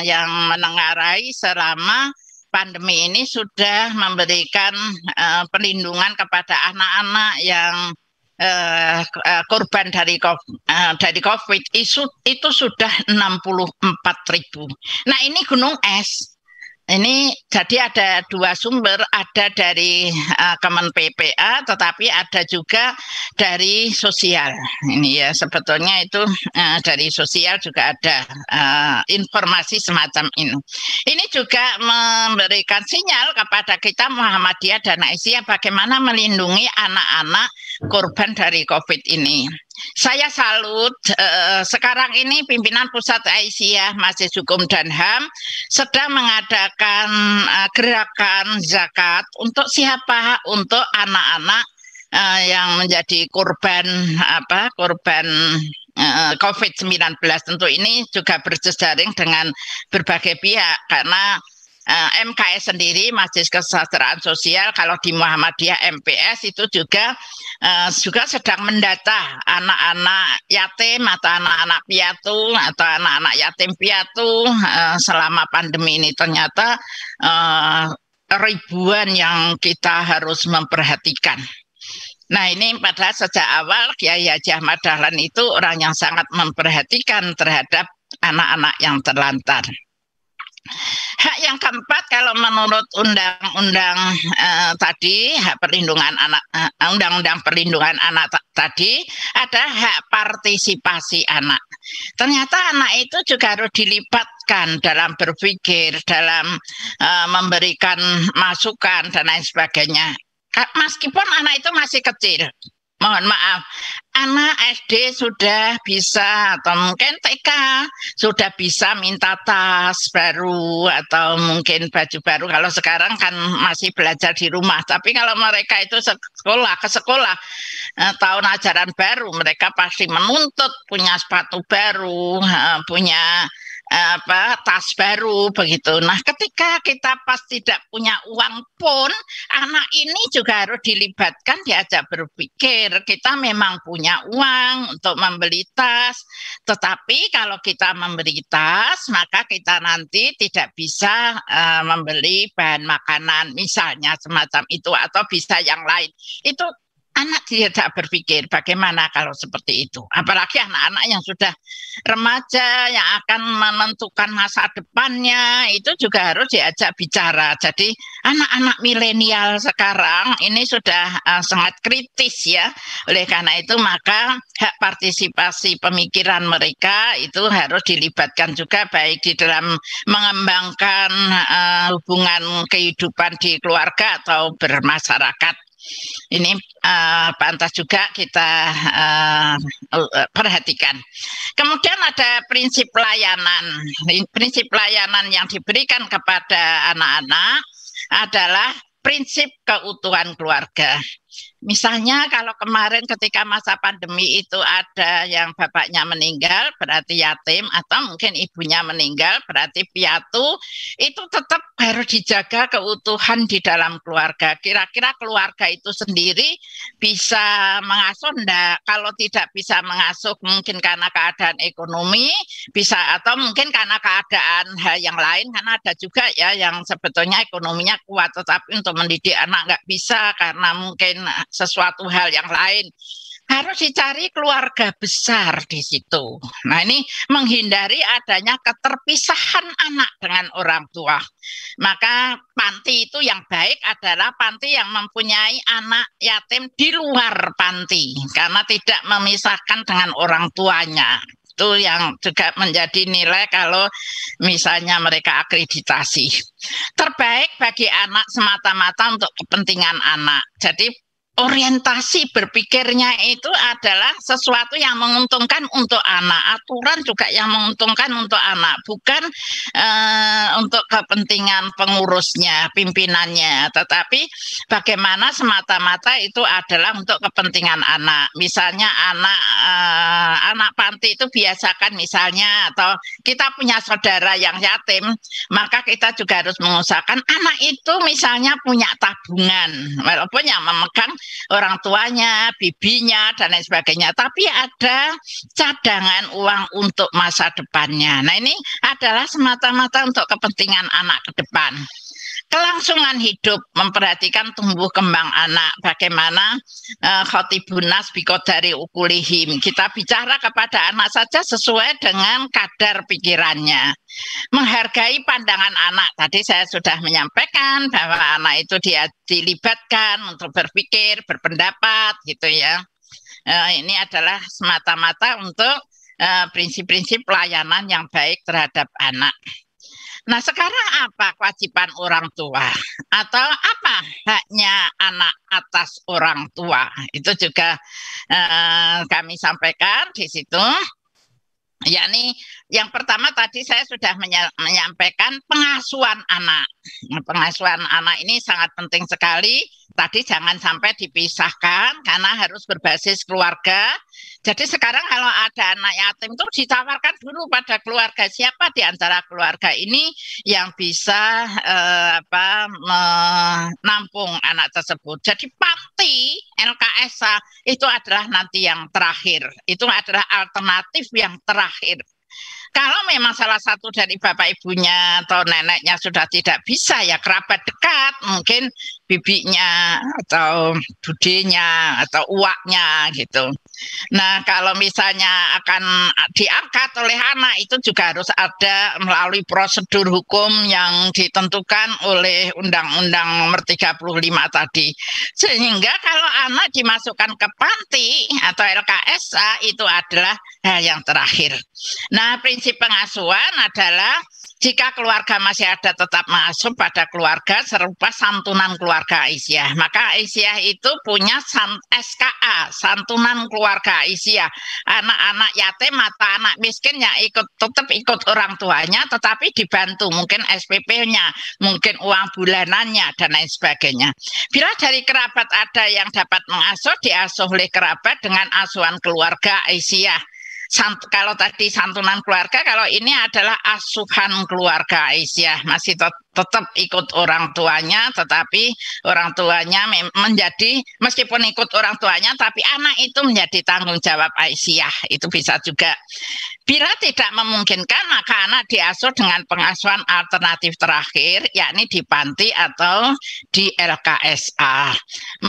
yang menengarai selama pandemi ini sudah memberikan perlindungan kepada anak-anak yang korban dari COVID itu sudah 64.000. Nah ini gunung es. Ini jadi ada dua sumber, ada dari Kemen PPA, tetapi ada juga dari sosial. Ini ya sebetulnya itu dari sosial juga ada informasi semacam ini. Ini juga memberikan sinyal kepada kita Muhammadiyah dan Aisyah bagaimana melindungi anak-anak korban dari COVID ini. Saya salut sekarang ini pimpinan Pusat Aisyah Majelis Hukum dan HAM sedang mengadakan gerakan zakat untuk siapa? Untuk anak-anak yang menjadi korban COVID-19. Tentu ini juga berjejaring dengan berbagai pihak karena MKS sendiri, Majelis Kesejahteraan Sosial, kalau di Muhammadiyah MPS itu juga sedang mendata anak-anak yatim atau anak-anak piatu atau anak-anak yatim piatu selama pandemi ini. Ternyata ribuan yang kita harus memperhatikan. Nah, ini padahal sejak awal Kiai Haji Ahmad Dahlan itu orang yang sangat memperhatikan terhadap anak-anak yang terlantar. Hak yang keempat, kalau menurut undang-undang tadi, hak perlindungan anak, undang-undang perlindungan anak tadi, ada hak partisipasi anak. Ternyata anak itu juga harus dilibatkan dalam berpikir, dalam memberikan masukan dan lain sebagainya. Meskipun anak itu masih kecil, mohon maaf, anak SD sudah bisa atau mungkin TK sudah bisa minta tas baru atau mungkin baju baru. Kalau sekarang kan masih belajar di rumah, tapi kalau mereka itu ke sekolah tahun ajaran baru, mereka pasti menuntut punya sepatu baru, punya tas baru begitu. Nah, ketika kita pas tidak punya uang pun, anak ini juga harus dilibatkan, diajak berpikir. Kita memang punya uang untuk membeli tas, tetapi kalau kita membeli tas, maka kita nanti tidak bisa membeli bahan makanan, misalnya semacam itu, atau bisa yang lain. Itu anak tidak berpikir bagaimana kalau seperti itu. Apalagi anak-anak yang sudah remaja yang akan menentukan masa depannya, itu juga harus diajak bicara. Jadi anak-anak milenial sekarang ini sudah sangat kritis ya. Oleh karena itu maka hak partisipasi pemikiran mereka itu harus dilibatkan juga, baik di dalam mengembangkan hubungan kehidupan di keluarga atau bermasyarakat. Ini pantas juga kita perhatikan. Kemudian ada prinsip pelayanan. Prinsip pelayanan yang diberikan kepada anak-anak adalah prinsip keutuhan keluarga. Misalnya kalau kemarin ketika masa pandemi itu ada yang bapaknya meninggal berarti yatim, atau mungkin ibunya meninggal berarti piatu, itu tetap harus dijaga keutuhan di dalam keluarga. Kira-kira keluarga itu sendiri bisa mengasuh enggak? Kalau tidak bisa mengasuh mungkin karena keadaan ekonomi, bisa, atau mungkin karena keadaan hal yang lain, karena ada juga ya yang sebetulnya ekonominya kuat tetapi untuk mendidik anak nggak bisa karena mungkin sesuatu hal yang lain. Harus dicari keluarga besar di situ. Nah, ini menghindari adanya keterpisahan anak dengan orang tua. Maka panti itu yang baik adalah panti yang mempunyai anak yatim di luar panti, karena tidak memisahkan dengan orang tuanya. Itu yang juga menjadi nilai kalau misalnya mereka akreditasi. Terbaik bagi anak semata-mata untuk kepentingan anak. Jadi orientasi berpikirnya itu adalah sesuatu yang menguntungkan untuk anak. Aturan juga yang menguntungkan untuk anak, bukan untuk kepentingan pengurusnya, pimpinannya, tetapi bagaimana semata-mata itu adalah untuk kepentingan anak. Misalnya anak panti itu biasakan misalnya, atau kita punya saudara yang yatim, maka kita juga harus mengusahakan anak itu misalnya punya tabungan, walaupun yang memegang orang tuanya, bibinya, dan lain sebagainya. Tapi ada cadangan uang untuk masa depannya. Nah, ini adalah semata-mata untuk kepentingan anak ke depan. Kelangsungan hidup, memperhatikan tumbuh kembang anak, bagaimana khotibunas bikodari ukulihim. Kita bicara kepada anak saja sesuai dengan kadar pikirannya. Menghargai pandangan anak. Tadi saya sudah menyampaikan bahwa anak itu dilibatkan untuk berpikir, berpendapat, gitu ya. Ini adalah semata-mata untuk prinsip-prinsip pelayanan yang baik terhadap anak. Nah, sekarang apa kewajiban orang tua? Atau apa haknya anak atas orang tua? Itu juga kami sampaikan di situ. Yakni yang pertama tadi saya sudah menyampaikan pengasuhan anak. Pengasuhan anak ini sangat penting sekali. Tadi jangan sampai dipisahkan karena harus berbasis keluarga. Jadi sekarang kalau ada anak yatim itu ditawarkan dulu pada keluarga, siapa di antara keluarga ini yang bisa menampung anak tersebut. Jadi panti LKSA itu adalah nanti yang terakhir. Itu adalah alternatif yang terakhir. Kalau memang salah satu dari bapak ibunya atau neneknya sudah tidak bisa, ya kerabat dekat, mungkin bibinya atau budenya atau uaknya gitu. Nah, kalau misalnya akan diangkat oleh anak, itu juga harus ada melalui prosedur hukum yang ditentukan oleh Undang-Undang Nomor 35 tadi. Sehingga kalau anak dimasukkan ke panti atau LKSA, itu adalah hal yang terakhir. Nah, prinsip pengasuhan adalah jika keluarga masih ada, tetap mengasuh pada keluarga serupa santunan keluarga Aisyah. Maka Aisyah itu punya SKA, santunan keluarga Aisyah. Anak-anak yatim atau anak miskin yang tetap ikut orang tuanya, tetapi dibantu mungkin SPP-nya, mungkin uang bulanannya, dan lain sebagainya. Bila dari kerabat ada yang dapat mengasuh, diasuh oleh kerabat dengan asuhan keluarga Aisyah. Kalau tadi santunan keluarga, kalau ini adalah asuhan keluarga Aisyah, masih tetap ikut orang tuanya, tetapi orang tuanya menjadi, meskipun ikut orang tuanya, tapi anak itu menjadi tanggung jawab Aisyah. Itu bisa juga. Bila tidak memungkinkan, maka anak diasuh dengan pengasuhan alternatif terakhir, yakni di panti atau di LKSA.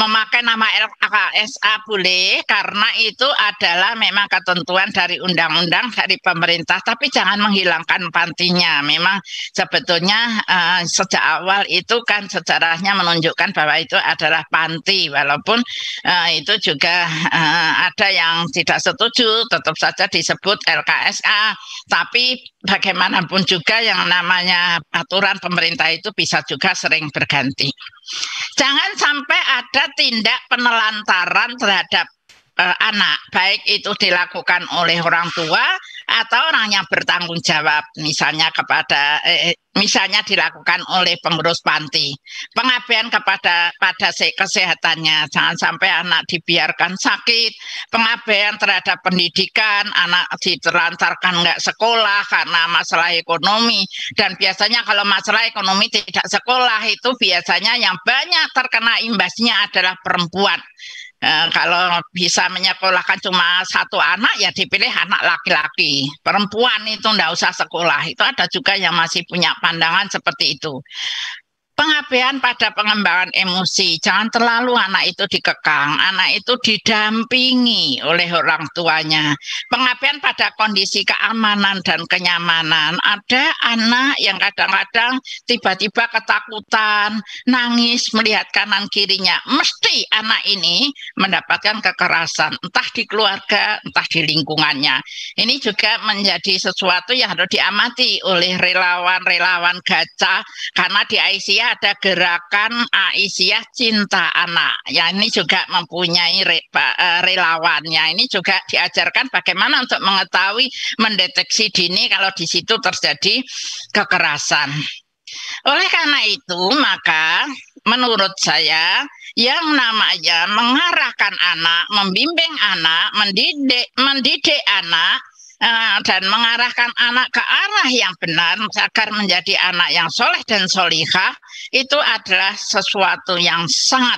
Memakai nama LKSA boleh, karena itu adalah memang ketentuan dari undang-undang dari pemerintah, tapi jangan menghilangkan pantinya. Memang sebetulnya sejak awal itu kan sejarahnya menunjukkan bahwa itu adalah panti, walaupun itu juga ada yang tidak setuju, tetap saja disebut LKSA. Tapi bagaimanapun juga yang namanya aturan pemerintah itu bisa juga sering berganti. Jangan sampai ada tindak penelantaran terhadap anak, baik itu dilakukan oleh orang tua atau orang yang bertanggung jawab, misalnya misalnya dilakukan oleh pengurus panti. Pengabaian pada kesehatannya, jangan sampai anak dibiarkan sakit. Pengabaian terhadap pendidikan, anak ditelantarkan nggak sekolah karena masalah ekonomi. Dan biasanya kalau masalah ekonomi tidak sekolah, itu biasanya yang banyak terkena imbasnya adalah perempuan. Kalau bisa menyekolahkan cuma satu anak, ya dipilih anak laki-laki. Perempuan itu enggak usah sekolah. Itu ada juga yang masih punya pandangan seperti itu. Pengabaian pada pengembangan emosi, jangan terlalu anak itu dikekang, anak itu didampingi oleh orang tuanya. Pengabaian pada kondisi keamanan dan kenyamanan, ada anak yang kadang-kadang tiba-tiba ketakutan, nangis melihat kanan kirinya. Mesti anak ini mendapatkan kekerasan, entah di keluarga, entah di lingkungannya. Ini juga menjadi sesuatu yang harus diamati oleh relawan-relawan gacha, karena di Aisyah ada gerakan Aisyah Cinta Anak. Ya, ini juga mempunyai relawannya. Ini juga diajarkan bagaimana untuk mengetahui, mendeteksi dini kalau di situ terjadi kekerasan. Oleh karena itu, maka menurut saya yang namanya mengarahkan anak, membimbing anak, mendidik anak, dan mengarahkan anak ke arah yang benar agar menjadi anak yang soleh dan solihah, itu adalah sesuatu yang sangat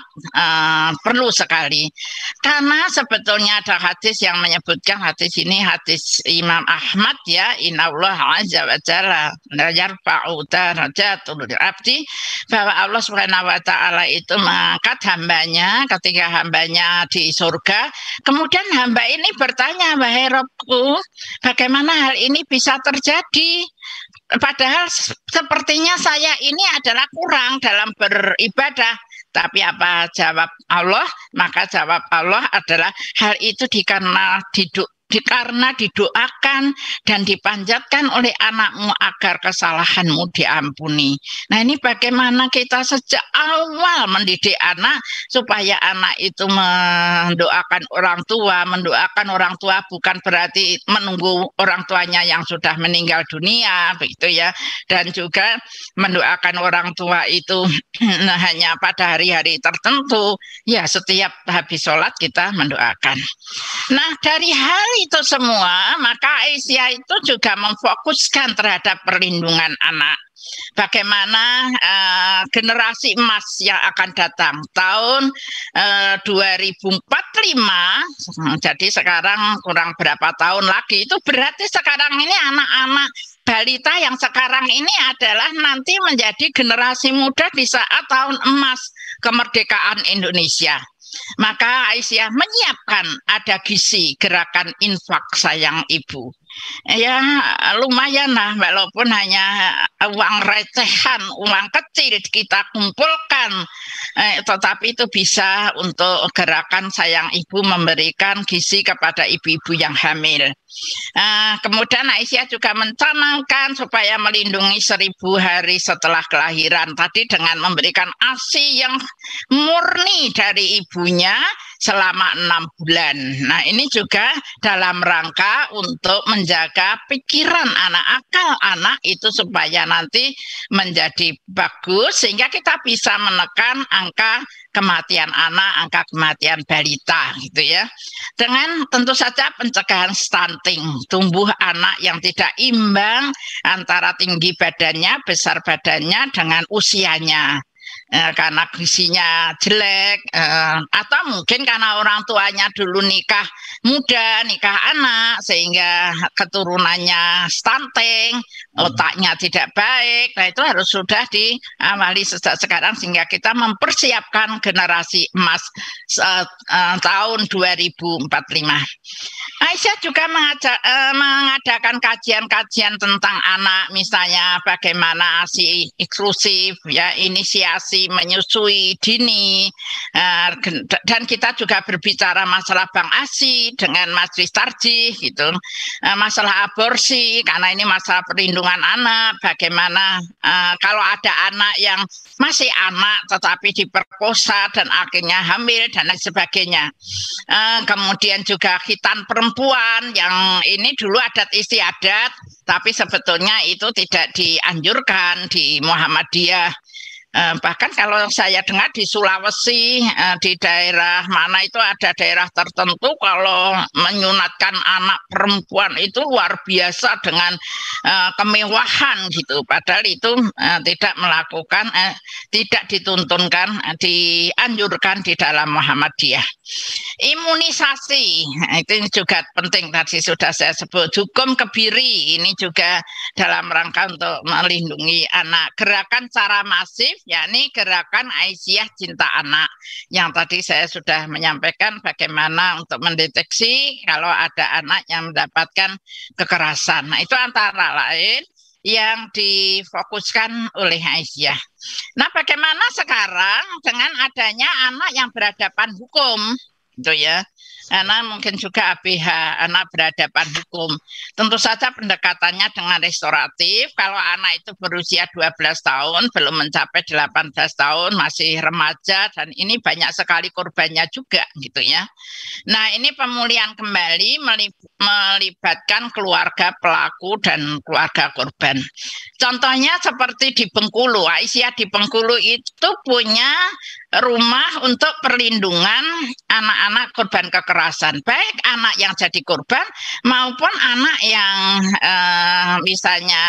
perlu sekali. Karena sebetulnya ada hadis yang menyebutkan, hadis ini hadis Imam Ahmad, ya, innallaha azza wa jalla la yarfa'u darajatul abdi, bahwa Allah Subhanahu wa taala itu mengangkat hambanya ketika hambanya di surga. Kemudian hamba ini bertanya, wahai Rabbku, bagaimana hal ini bisa terjadi? Padahal sepertinya saya ini adalah kurang dalam beribadah. Tapi apa jawab Allah? Maka jawab Allah adalah hal itu karena didoakan dan dipanjatkan oleh anakmu agar kesalahanmu diampuni. Nah, ini bagaimana kita sejak awal mendidik anak supaya anak itu mendoakan orang tua bukan berarti menunggu orang tuanya yang sudah meninggal dunia, begitu ya. Dan juga mendoakan orang tua itu hanya pada hari-hari tertentu, ya setiap habis sholat kita mendoakan. Nah, dari hal itu semua, maka Aisyah itu juga memfokuskan terhadap perlindungan anak. Bagaimana generasi emas yang akan datang tahun 2045, jadi sekarang kurang berapa tahun lagi, itu berarti sekarang ini anak-anak balita yang sekarang ini adalah nanti menjadi generasi muda di saat tahun emas kemerdekaan Indonesia. Maka Aisyah menyiapkan ada gizi gerakan infak sayang ibu. Ya lumayan lah, walaupun hanya uang recehan, uang kecil kita kumpulkan, tetapi itu bisa untuk gerakan sayang ibu, memberikan gizi kepada ibu-ibu yang hamil. Kemudian Aisyah juga mencanangkan supaya melindungi 1000 hari setelah kelahiran tadi dengan memberikan ASI yang murni dari ibunya selama 6 bulan. Nah, ini juga dalam rangka untuk menjaga pikiran anak, akal anak itu supaya nanti menjadi bagus sehingga kita bisa menekan angka kematian anak, angka kematian balita gitu ya. Dengan tentu saja pencegahan stunting, tumbuh anak yang tidak imbang antara tinggi badannya, besar badannya dengan usianya. Karena gizinya jelek, atau mungkin karena orang tuanya dulu nikah muda, nikah anak, sehingga keturunannya stunting, otaknya tidak baik. Nah, itu harus sudah diamali sejak sekarang sehingga kita mempersiapkan generasi emas tahun 2045. Aisyah juga mengadakan kajian-kajian tentang anak, misalnya bagaimana ASI inklusif, ya, inisiasi menyusui dini, dan kita juga berbicara masalah Bank ASI dengan Mas Wistarji gitu, masalah aborsi karena ini masalah perlindungan anak, bagaimana kalau ada anak yang masih anak tetapi diperkosa dan akhirnya hamil dan lain sebagainya. Kemudian juga khitan perempuan yang ini dulu adat istiadat tapi sebetulnya itu tidak dianjurkan di Muhammadiyah. Bahkan kalau saya dengar di Sulawesi, di daerah mana itu ada daerah tertentu kalau menyunatkan anak perempuan itu luar biasa dengan kemewahan gitu. Padahal itu tidak melakukan, tidak dituntunkan, dianjurkan di dalam Muhammadiyah. Imunisasi itu juga penting, tadi sudah saya sebut. Hukum kebiri ini juga dalam rangka untuk melindungi anak. Gerakan secara masif, yakni gerakan Aisyah Cinta Anak yang tadi saya sudah menyampaikan bagaimana untuk mendeteksi kalau ada anak yang mendapatkan kekerasan. Nah, itu antara lain yang difokuskan oleh Aisyah. Nah, bagaimana sekarang dengan adanya anak yang berhadapan hukum, gitu ya? Karena mungkin juga ABH, anak berhadapan hukum. Tentu saja pendekatannya dengan restoratif. Kalau anak itu berusia 12 tahun, belum mencapai 18 tahun, masih remaja, dan ini banyak sekali korbannya juga, gitu ya. Nah, ini pemulihan kembali melibatkan keluarga pelaku dan keluarga korban. Contohnya seperti di Bengkulu, Aisyah di Bengkulu itu punya rumah untuk perlindungan anak-anak korban kekerasan, baik anak yang jadi korban maupun anak yang misalnya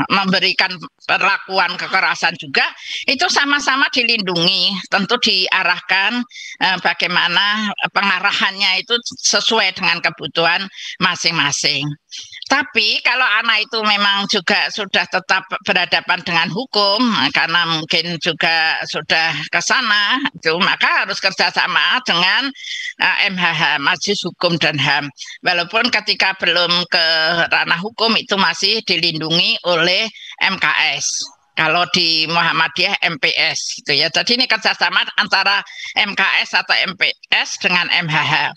memberikan perlakuan kekerasan juga, itu sama-sama dilindungi. Tentu diarahkan bagaimana pengarahannya itu sesuai dengan kebutuhan masing-masing. Tapi kalau anak itu memang juga sudah tetap berhadapan dengan hukum, karena mungkin juga sudah ke sana, maka harus kerjasama dengan MHH, Majelis Hukum dan HAM. Walaupun ketika belum ke ranah hukum itu masih dilindungi oleh MKS. Kalau di Muhammadiyah MPS gitu ya. Jadi ini kerjasama antara MKS atau MPS dengan MHH.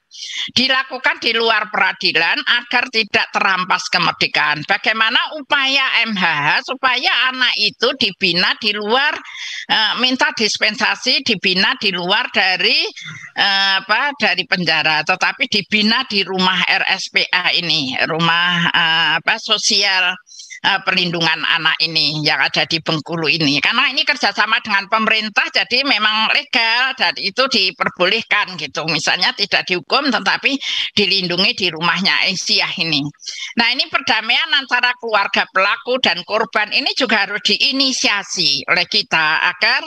Dilakukan di luar peradilan agar tidak terampas kemerdekaan. Bagaimana upaya MHH supaya anak itu dibina di luar, minta dispensasi dibina di luar dari dari penjara, tetapi dibina di rumah RSPA ini, rumah sosial perlindungan anak ini yang ada di Bengkulu ini. Karena ini kerjasama dengan pemerintah, jadi memang legal dan itu diperbolehkan gitu. Misalnya tidak dihukum, tetapi dilindungi di rumahnya Aisyah ini. Nah, ini perdamaian antara keluarga pelaku dan korban ini juga harus diinisiasi oleh kita agar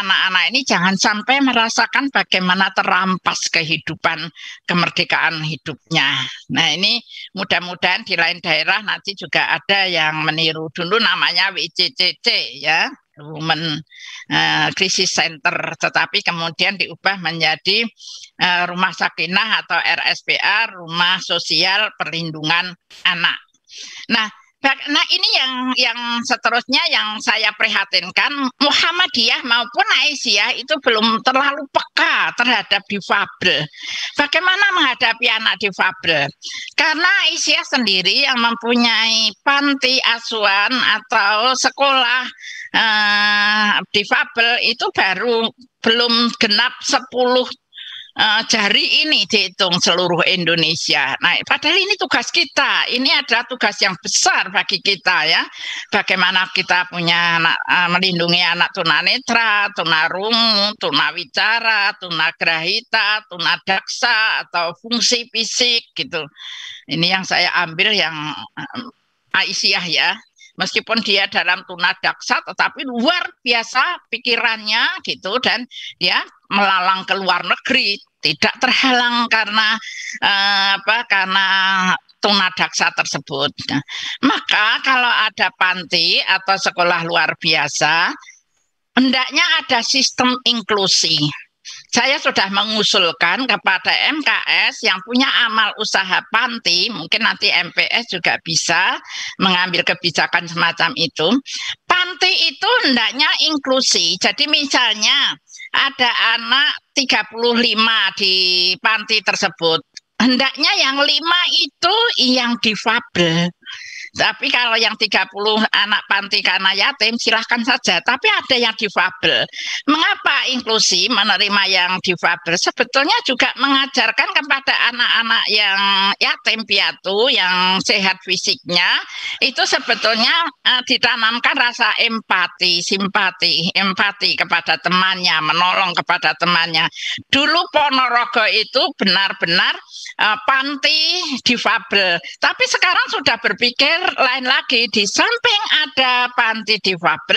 anak-anak ini jangan sampai merasakan bagaimana terampas kehidupan kemerdekaan hidupnya. Nah, ini mudah-mudahan di lain daerah nanti juga ada yang meniru. Dulu namanya WCCC ya, Women Crisis Center, tetapi kemudian diubah menjadi Rumah Sakinah atau RSPA, Rumah Sosial Perlindungan Anak. Nah, ini yang seterusnya yang saya prihatinkan, Muhammadiyah maupun Aisyah itu belum terlalu peka terhadap difabel. Bagaimana menghadapi anak difabel? Karena Aisyah sendiri yang mempunyai panti asuhan atau sekolah difabel itu belum genap 10 jari ini dihitung seluruh Indonesia. Nah, padahal ini tugas kita. Ini adalah tugas yang besar bagi kita ya. Bagaimana kita punya melindungi anak tunanetra, tunarungu, tunawicara, tunagrahita, tunadaksa atau fungsi fisik gitu. Ini yang saya ambil yang Aisyah ya. Meskipun dia dalam tunadaksa, tetapi luar biasa pikirannya gitu dan dia melalang ke luar negeri, tidak terhalang karena karena tunadaksa tersebut. Nah, maka kalau ada panti atau sekolah luar biasa, hendaknya ada sistem inklusi. Saya sudah mengusulkan kepada MKS yang punya amal usaha panti, mungkin nanti MPS juga bisa mengambil kebijakan semacam itu. Panti itu hendaknya inklusi. Jadi misalnya ada anak 35 di panti tersebut, hendaknya yang 5 itu yang difabel. Tapi kalau yang 30 anak panti karena yatim silahkan saja. Tapi ada yang difabel. Mengapa inklusi menerima yang difabel? Sebetulnya juga mengajarkan kepada anak-anak yang yatim piatu, yang sehat fisiknya, itu sebetulnya ditanamkan rasa empati, simpati, empati kepada temannya, menolong kepada temannya. Dulu Ponorogo itu benar-benar panti difabel. Tapi sekarang sudah berpikir lain lagi, di samping ada panti difabel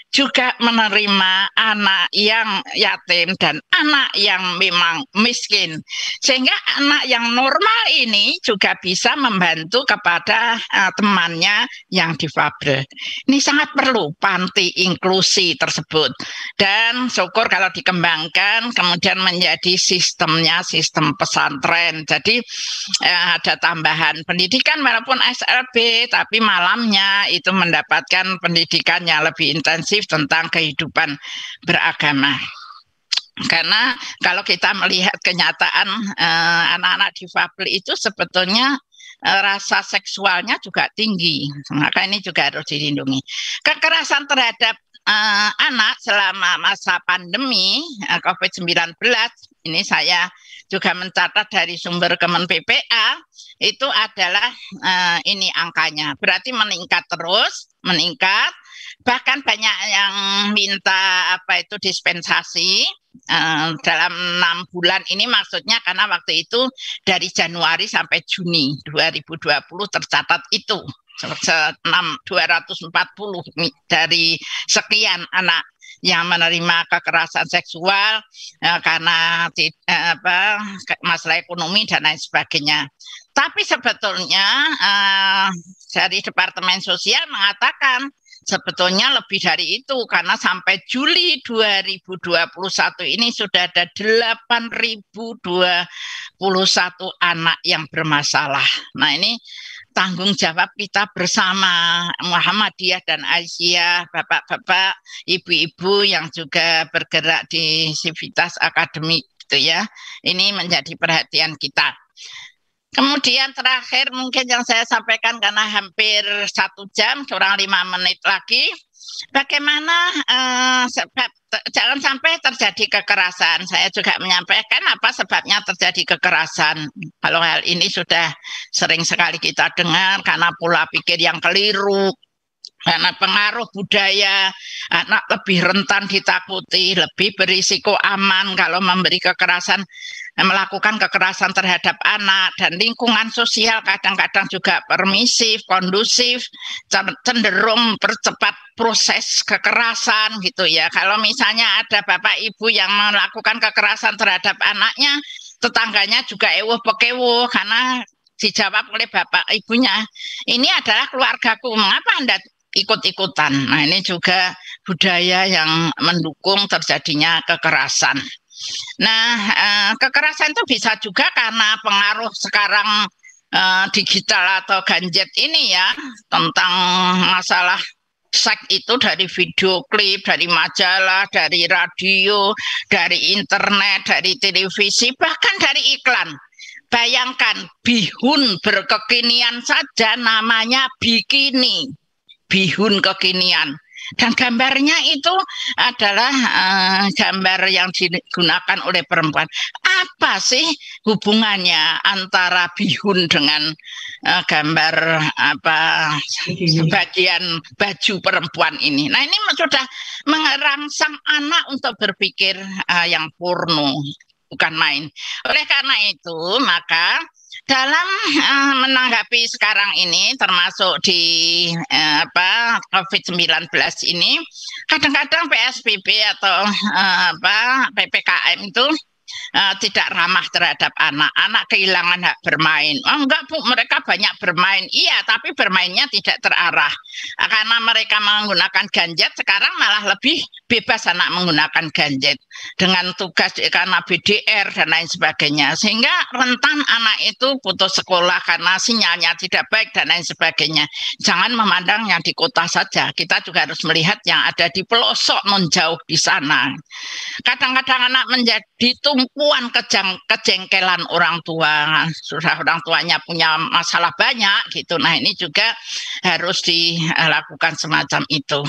juga menerima anak yang yatim dan anak yang memang miskin, sehingga anak yang normal ini juga bisa membantu kepada temannya yang difabel. Ini sangat perlu panti inklusi tersebut, dan syukur kalau dikembangkan kemudian menjadi sistemnya sistem pesantren. Jadi ada tambahan pendidikan walaupun SLB, tapi malamnya itu mendapatkan pendidikan yang lebih intensif tentang kehidupan beragama. Karena kalau kita melihat kenyataan anak-anak difabel itu sebetulnya rasa seksualnya juga tinggi, maka ini juga harus dilindungi. Kekerasan terhadap anak selama masa pandemi COVID-19, ini saya juga mencatat dari sumber Kemen PPA, itu adalah ini angkanya, berarti meningkat terus, meningkat. Bahkan banyak yang minta dispensasi dalam 6 bulan ini, maksudnya karena waktu itu dari Januari sampai Juni 2020 tercatat itu 240 dari sekian anak yang menerima kekerasan seksual karena masalah ekonomi dan lain sebagainya. Tapi sebetulnya dari Departemen Sosial mengatakan sebetulnya lebih dari itu, karena sampai Juli 2021 ini sudah ada 8.021 anak yang bermasalah. Nah, ini tanggung jawab kita bersama, Muhammadiyah dan Aisyah, bapak-bapak, ibu-ibu yang juga bergerak di sivitas akademik gitu ya. Ini menjadi perhatian kita. Kemudian terakhir mungkin yang saya sampaikan karena hampir 1 jam, kurang 5 menit lagi, bagaimana jangan sampai terjadi kekerasan. Saya juga menyampaikan apa sebabnya terjadi kekerasan. Kalau hal ini sudah sering sekali kita dengar karena pola pikir yang keliru, karena pengaruh budaya, anak lebih rentan ditakuti, lebih berisiko aman kalau memberi kekerasan, melakukan kekerasan terhadap anak, dan lingkungan sosial kadang-kadang juga permisif, kondusif, cenderung percepat proses kekerasan gitu ya. Kalau misalnya ada bapak ibu yang melakukan kekerasan terhadap anaknya, tetangganya juga ewuh pekewuh karena dijawab oleh bapak ibunya, ini adalah keluargaku, mengapa Anda ikut-ikutan? Nah, ini juga budaya yang mendukung terjadinya kekerasan. Nah, kekerasan itu bisa juga karena pengaruh sekarang digital atau gadget ini ya, tentang masalah seks itu dari video klip, dari majalah, dari radio, dari internet, dari televisi, bahkan dari iklan. Bayangkan, bihun berkekinian saja namanya bikini. Bihun kekinian, dan gambarnya itu adalah gambar yang digunakan oleh perempuan. Apa sih hubungannya antara bihun dengan gambar apa bagian baju perempuan ini? Nah, ini sudah merangsang anak untuk berpikir yang porno, bukan main. Oleh karena itu, maka dalam menanggapi sekarang ini, termasuk di COVID-19 ini, kadang-kadang PSBB atau PPKM itu tidak ramah terhadap anak. Anak kehilangan hak bermain. Oh, enggak Bu, mereka banyak bermain. Iya, tapi bermainnya tidak terarah. Karena mereka menggunakan gadget, sekarang malah lebih bebas anak menggunakan gadget. Dengan tugas karena BDR dan lain sebagainya. Sehingga rentan anak itu putus sekolah karena sinyalnya tidak baik dan lain sebagainya. Jangan memandang yang di kota saja. Kita juga harus melihat yang ada di pelosok menjauh di sana. Kadang-kadang anak menjadi tumpuan kejengkelan orang tua, sudah orang tuanya punya masalah banyak gitu. Nah, ini juga harus dilakukan semacam itu.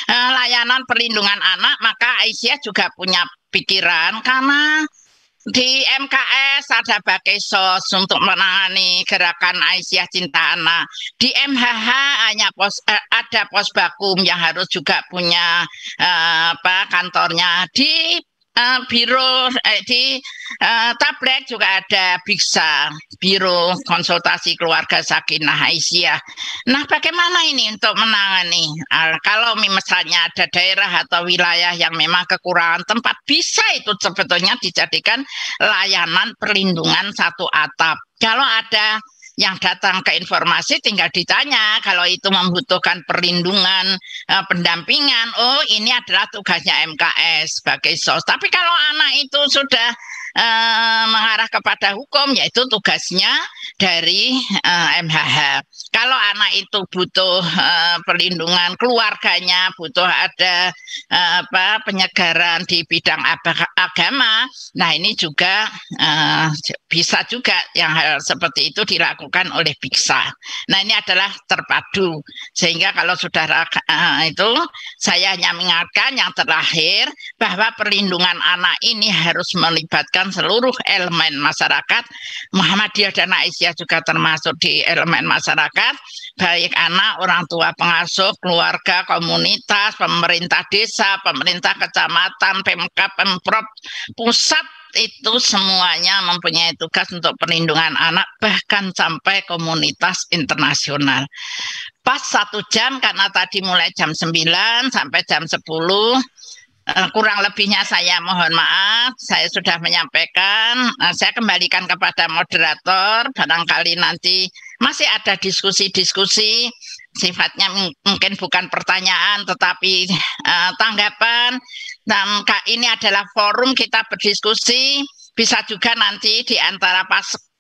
Layanan perlindungan anak, maka Aisyah juga punya pikiran karena di MKS ada Bakesos untuk menangani gerakan Aisyah Cinta Anak. Di MHH hanya ada Posbakum yang harus juga punya kantornya. Di biro di Tablek juga ada BIKSA, Biro Konsultasi Keluarga Sakinah Aisyah. Nah, bagaimana ini untuk menangani? Kalau misalnya ada daerah atau wilayah yang memang kekurangan tempat, bisa itu sebetulnya dijadikan layanan perlindungan satu atap. Kalau ada yang datang ke informasi tinggal ditanya, kalau itu membutuhkan perlindungan, pendampingan, oh ini adalah tugasnya MKS sebagai SOS. Tapi kalau anak itu sudah mengarah kepada hukum, yaitu tugasnya dari MHH. Kalau anak itu butuh perlindungan keluarganya, butuh ada penyegaran di bidang agama, nah ini juga bisa juga yang hal seperti itu dilakukan oleh BIKSA. Nah, ini adalah terpadu, sehingga kalau saudara itu saya hanya mengingatkan yang terakhir bahwa perlindungan anak ini harus melibatkan seluruh elemen masyarakat. Muhammadiyah dan Aisyah juga termasuk di elemen masyarakat, baik anak, orang tua pengasuh, keluarga, komunitas, pemerintah desa, pemerintah kecamatan, Pemkab, Pemprov, pusat, itu semuanya mempunyai tugas untuk perlindungan anak, bahkan sampai komunitas internasional. Pas 1 jam, karena tadi mulai jam 9 sampai jam 10, kurang lebihnya saya mohon maaf, saya sudah menyampaikan. Saya kembalikan kepada moderator, barangkali nanti masih ada diskusi-diskusi, sifatnya mungkin bukan pertanyaan tetapi tanggapan. Dan ini adalah forum kita berdiskusi, bisa juga nanti di antara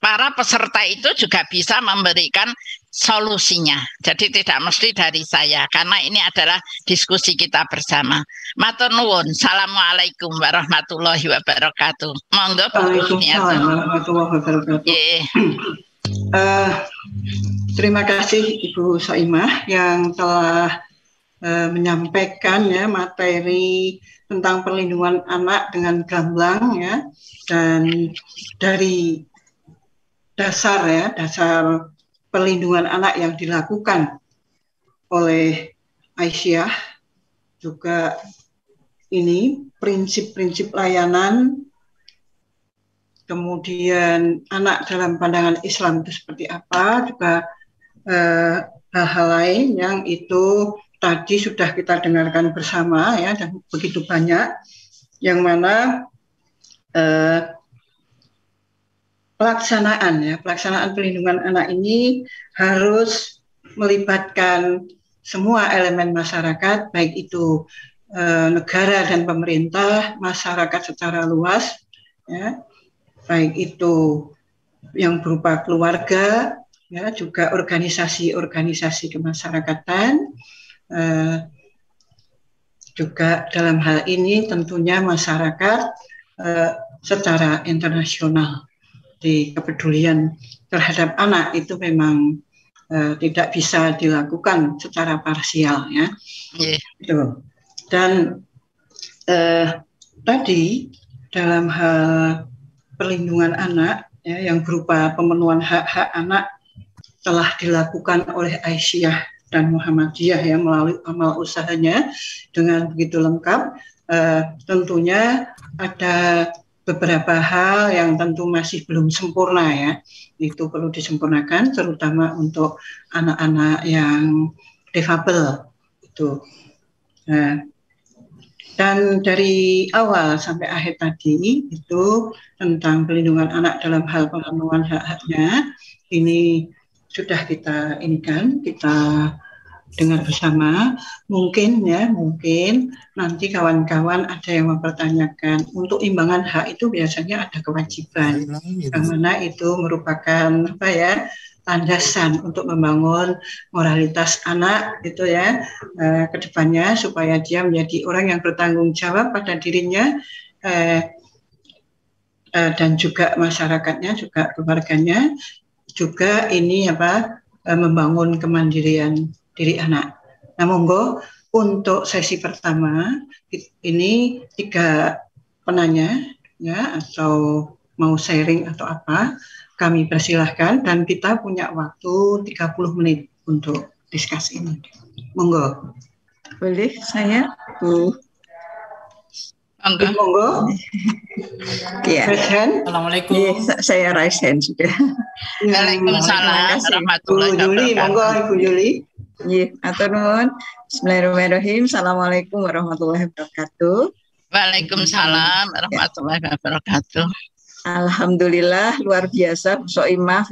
para peserta itu juga bisa memberikan solusinya. Jadi tidak mesti dari saya, karena ini adalah diskusi kita bersama. Matur nuwun. Assalamualaikum warahmatullahi wabarakatuh. Monggo Waalaikumsalam warahmatullahi wabarakatuh. Terima kasih Ibu Soimah yang telah menyampaikan ya materi tentang perlindungan anak dengan gamblang ya, dan dari dasar perlindungan anak yang dilakukan oleh Aisyah, juga ini prinsip-prinsip layanan, kemudian anak dalam pandangan Islam itu seperti apa, juga hal-hal lain yang itu tadi sudah kita dengarkan bersama ya, dan begitu banyak yang mana pelaksanaan perlindungan anak ini harus melibatkan semua elemen masyarakat, baik itu negara dan pemerintah, masyarakat secara luas, ya, baik itu yang berupa keluarga, ya, juga organisasi-organisasi kemasyarakatan, juga dalam hal ini tentunya masyarakat secara internasional. Di kepedulian terhadap anak itu memang tidak bisa dilakukan secara parsial ya. Gitu. Dan tadi dalam hal perlindungan anak ya, yang berupa pemenuhan hak-hak anak telah dilakukan oleh Aisyah dan Muhammadiyah ya, melalui amal usahanya dengan begitu lengkap. Tentunya ada beberapa hal yang tentu masih belum sempurna ya, itu perlu disempurnakan, terutama untuk anak-anak yang difabel itu. Dan dari awal sampai akhir tadi itu tentang perlindungan anak dalam hal pemenuhan hak-haknya ini sudah kita dengar bersama. Mungkin nanti kawan-kawan ada yang mempertanyakan, untuk imbangan hak itu biasanya ada kewajiban, yang mana itu merupakan landasan untuk membangun moralitas anak gitu ya, ke depannya, supaya dia menjadi orang yang bertanggung jawab pada dirinya dan juga masyarakatnya, juga keluarganya, juga ini membangun kemandirian diri anak. Nah, monggo untuk sesi pertama ini 3 penanya ya, atau mau sharing atau apa, kami persilahkan, dan kita punya waktu 30 menit untuk diskusi ini. Monggo. Boleh saya, Bu? Monggo. Ya. Assalamualaikum. Ya, saya raise hand sudah. Waalaikumsalam warahmatullahi wabarakatuh. Monggo Ibu Yuli. Ya, atur nuwun. Bismillahirrahmanirrahim. Assalamualaikum warahmatullahi wabarakatuh. Waalaikumsalam warahmatullahi wabarakatuh. Alhamdulillah, luar biasa Bu Soimah,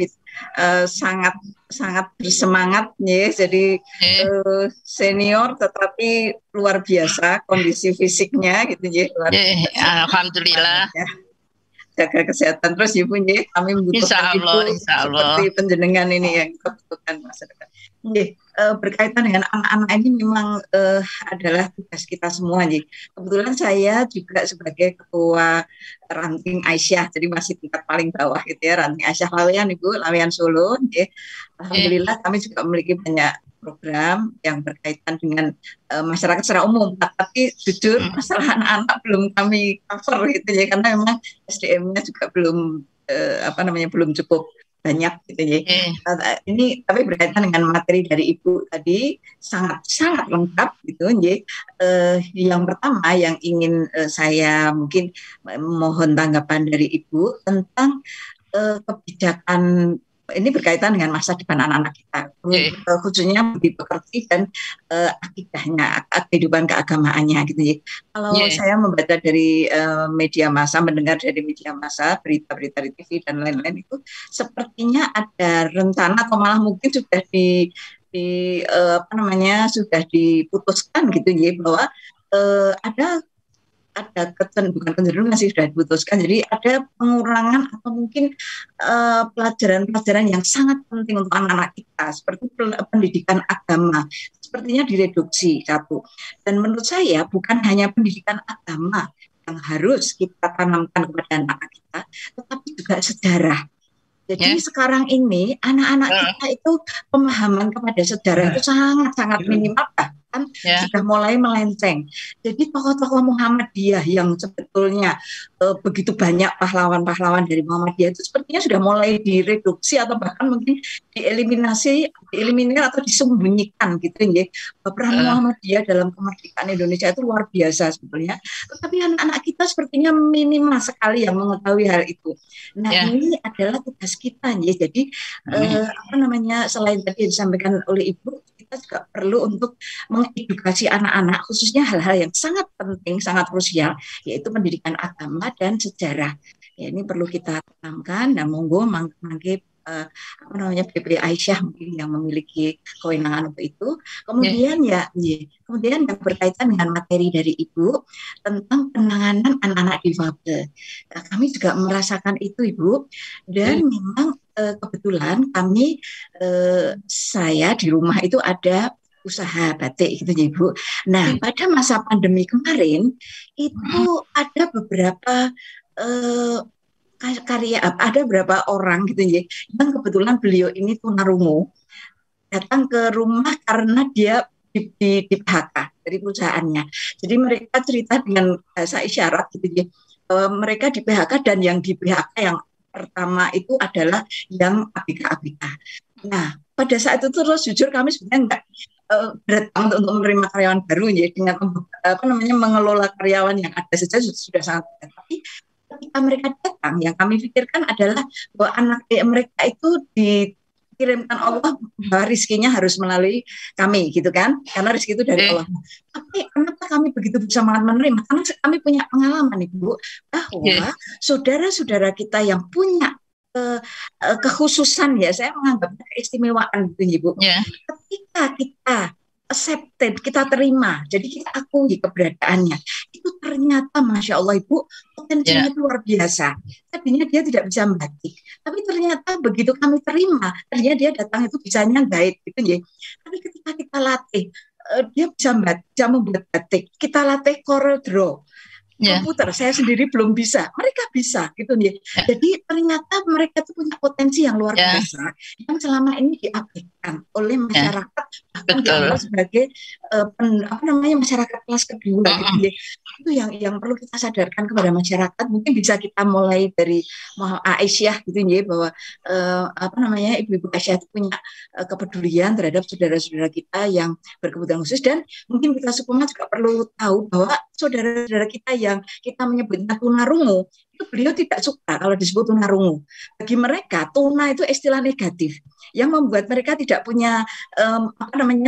sangat bersemangat ya. Jadi senior tetapi luar biasa kondisi fisiknya gitu ya. Alhamdulillah. Ya. Jaga kesehatan terus Ibu ya. Kami membutuhkan Ibu seperti penjenengan ini yang kita butuhkan masyarakat. Berkaitan dengan anak-anak ini memang adalah tugas kita semua. Kebetulan saya juga sebagai ketua ranting Aisyah, jadi masih tingkat paling bawah gitu ya, ranting Aisyah Laweyan Ibu, Laweyan Solo. Alhamdulillah kami juga memiliki banyak program yang berkaitan dengan masyarakat secara umum. Tapi jujur masalah anak-anak belum kami cover gitu ya, karena memang SDM-nya juga belum belum cukup banyak gitu ya. Ini tapi berkaitan dengan materi dari Ibu tadi sangat lengkap gitu ya. Yang pertama yang ingin saya mungkin mohon tanggapan dari Ibu tentang kebijakan ini berkaitan dengan masa depan anak-anak kita, khususnya budi pekerti dan akidahnya, kehidupan keagamaannya gitu ya. Kalau saya membaca dari media massa, mendengar dari media massa, berita-berita di TV dan lain-lain, itu sepertinya ada rencana atau malah mungkin sudah sudah diputuskan gitu ya, bahwa ada bukan kecenderungan sih, sudah diputuskan. Jadi ada pengurangan atau mungkin pelajaran-pelajaran yang sangat penting untuk anak-anak kita, seperti pendidikan agama, sepertinya direduksi satu. Dan menurut saya bukan hanya pendidikan agama yang harus kita tanamkan kepada anak kita, tetapi juga sejarah. Jadi sekarang ini anak-anak kita itu pemahaman kepada sejarah itu sangat-sangat minimal. kesehatan sudah mulai melenceng. Jadi tokoh-tokoh Muhammadiyah yang sebetulnya begitu banyak pahlawan-pahlawan dari Muhammadiyah itu sepertinya sudah mulai direduksi atau bahkan mungkin dieliminir atau disembunyikan gitu ya. Peran Muhammadiyah dalam kemerdekaan Indonesia itu luar biasa sebetulnya. Tetapi anak-anak kita sepertinya minimal sekali yang mengetahui hal itu. Nah, ini adalah tugas kita ya. Jadi selain tadi yang disampaikan oleh Ibu, kita juga perlu untuk mengedukasi anak-anak khususnya hal-hal yang sangat penting, sangat krusial, yaitu pendidikan agama dan sejarah. Ya, ini perlu kita tanamkan. Dan monggo mangke BP Aisyah mungkin yang memiliki kewenangan untuk itu. Kemudian kemudian yang berkaitan dengan materi dari Ibu tentang penanganan anak-anak difabel. Nah, kami juga merasakan itu Ibu, dan memang kebetulan kami saya di rumah itu ada usaha batik gitu ya Ibu. Nah, pada masa pandemi kemarin itu ada beberapa ada beberapa orang gitu ya, yang kebetulan beliau ini tunarungu datang ke rumah karena dia di PHK dari perusahaannya. Jadi mereka cerita dengan bahasa isyarat gitu ya, mereka di PHK, dan yang di PHK yang pertama itu adalah yang ABK. Nah, pada saat itu terus jujur kami sebenarnya enggak datang untuk menerima karyawan baru ya, dengan mengelola karyawan yang ada saja sudah sangat berat. Tapi ketika mereka datang, yang kami pikirkan adalah bahwa anak mereka itu dikirimkan Allah bahwa rizkinya harus melalui kami gitu kan, karena rizki itu dari Allah. Tapi kenapa kami begitu bisa menerima? Karena kami punya pengalaman Ibu, bahwa saudara-saudara kita yang punya kekhususan ya, saya menganggap keistimewaan gitu Ibu. Ketika kita accepted, kita terima, jadi kita akui keberadaannya, itu ternyata Masya Allah Ibu, potensinya itu luar biasa. Tadinya dia tidak bisa membatik, tapi ternyata begitu kami terima, ternyata dia datang itu bisanya guide gitu ya. Tapi ketika kita latih, dia bisa membuat batik, kita latih Corel Draw, komputer, saya sendiri belum bisa, mereka bisa gitu nih. Jadi ternyata mereka itu punya potensi yang luar biasa yang selama ini diabaikan oleh masyarakat, bahkan dianggap sebagai masyarakat kelas kedua gitu ya. Itu yang perlu kita sadarkan kepada masyarakat. Mungkin bisa kita mulai dari Aisyah gitu ya, bahwa Ibu-ibu Aisyah itu punya kepedulian terhadap saudara-saudara kita yang berkebutuhan khusus, dan mungkin kita semua juga perlu tahu bahwa saudara-saudara kita yang kita menyebutnya tunarungu, itu beliau tidak suka kalau disebut tunarungu. Bagi mereka, tuna itu istilah negatif yang membuat mereka tidak punya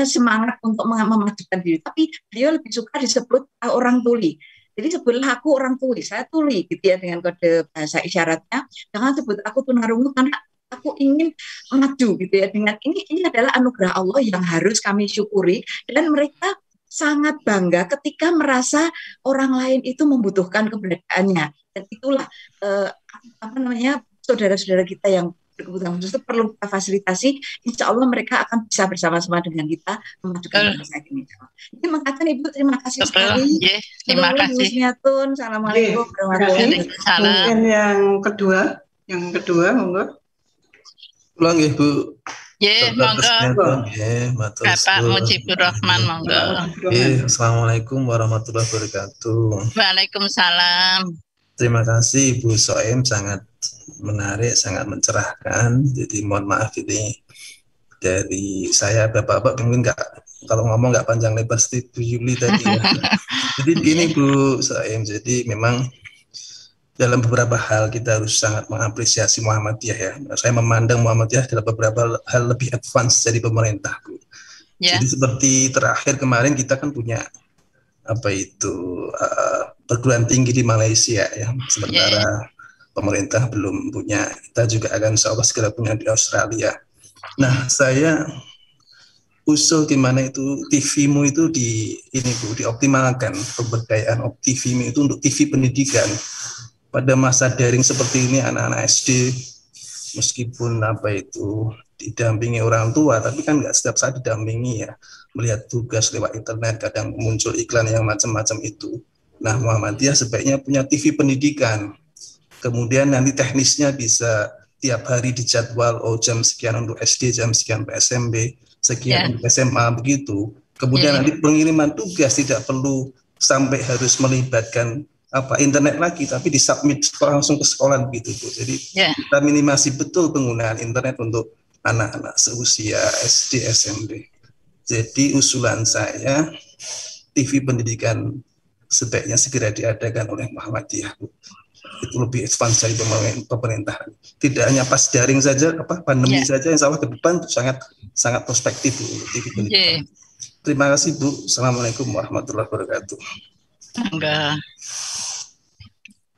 semangat untuk memajukan diri. Tapi beliau lebih suka disebut orang tuli. Jadi sebutlah aku orang tuli, saya tuli gitu ya, dengan kode bahasa isyaratnya. Jangan sebut aku tunarungu karena aku ingin maju gitu ya. Dengan ini adalah anugerah Allah yang harus kami syukuri, dan mereka sangat bangga ketika merasa orang lain itu membutuhkan keberadaannya. Dan itulah saudara-saudara kita yang berkebutuhan khusus itu perlu kita fasilitasi. Insya Allah mereka akan bisa bersama-sama dengan kita memajukan bangsa ini. Terima kasih Ibu, terima kasih sekali. Terima kasih. Assalamualaikum warahmatullahi wabarakatuh. Mungkin yang kedua, monggo. Ulang Ibu. Monggo. Bapak Mujibur Rahman, monggo. Assalamualaikum warahmatullahi wabarakatuh. Waalaikumsalam. Terima kasih Ibu Soem, sangat menarik, sangat mencerahkan. Jadi mohon maaf ini dari saya, Bapak-bapak mungkin kalau ngomong nggak panjang lebar seperti Bu Yuli tadi ya. Jadi begini Bu Soem, jadi memang dalam beberapa hal kita harus sangat mengapresiasi Muhammadiyah ya. Saya memandang Muhammadiyah dalam beberapa hal lebih advance dari pemerintah, Bu. Jadi seperti terakhir kemarin kita kan punya perguruan tinggi di Malaysia ya. Sementara pemerintah belum punya. Kita juga akan insya Allah segera punya di Australia. Nah, saya usul di mana itu TV-mu itu dioptimalkan, pemberdayaan TV-mu itu untuk TV pendidikan. Pada masa daring seperti ini, anak-anak SD meskipun didampingi orang tua, tapi kan nggak setiap saat didampingi ya, melihat tugas lewat internet, kadang muncul iklan yang macam-macam itu. Nah, Muhammadiyah sebaiknya punya TV pendidikan, kemudian nanti teknisnya bisa tiap hari dijadwal, jam sekian untuk SD, jam sekian untuk SMP, sekian untuk SMA, begitu. Kemudian nanti pengiriman tugas tidak perlu sampai harus melibatkan internet lagi, tapi disubmit langsung ke sekolah begitu Bu. Jadi kita minimasi betul penggunaan internet untuk anak-anak seusia SD, SMP. Jadi usulan saya, TV pendidikan sebaiknya segera diadakan oleh Muhammadiyah Bu. Itu lebih advance dari pemerintah. Tidak hanya pas daring saja, pandemi saja, insya Allah ke depan sangat prospektif Bu, TV pendidikan. Terima kasih Bu. Assalamualaikum warahmatullahi wabarakatuh.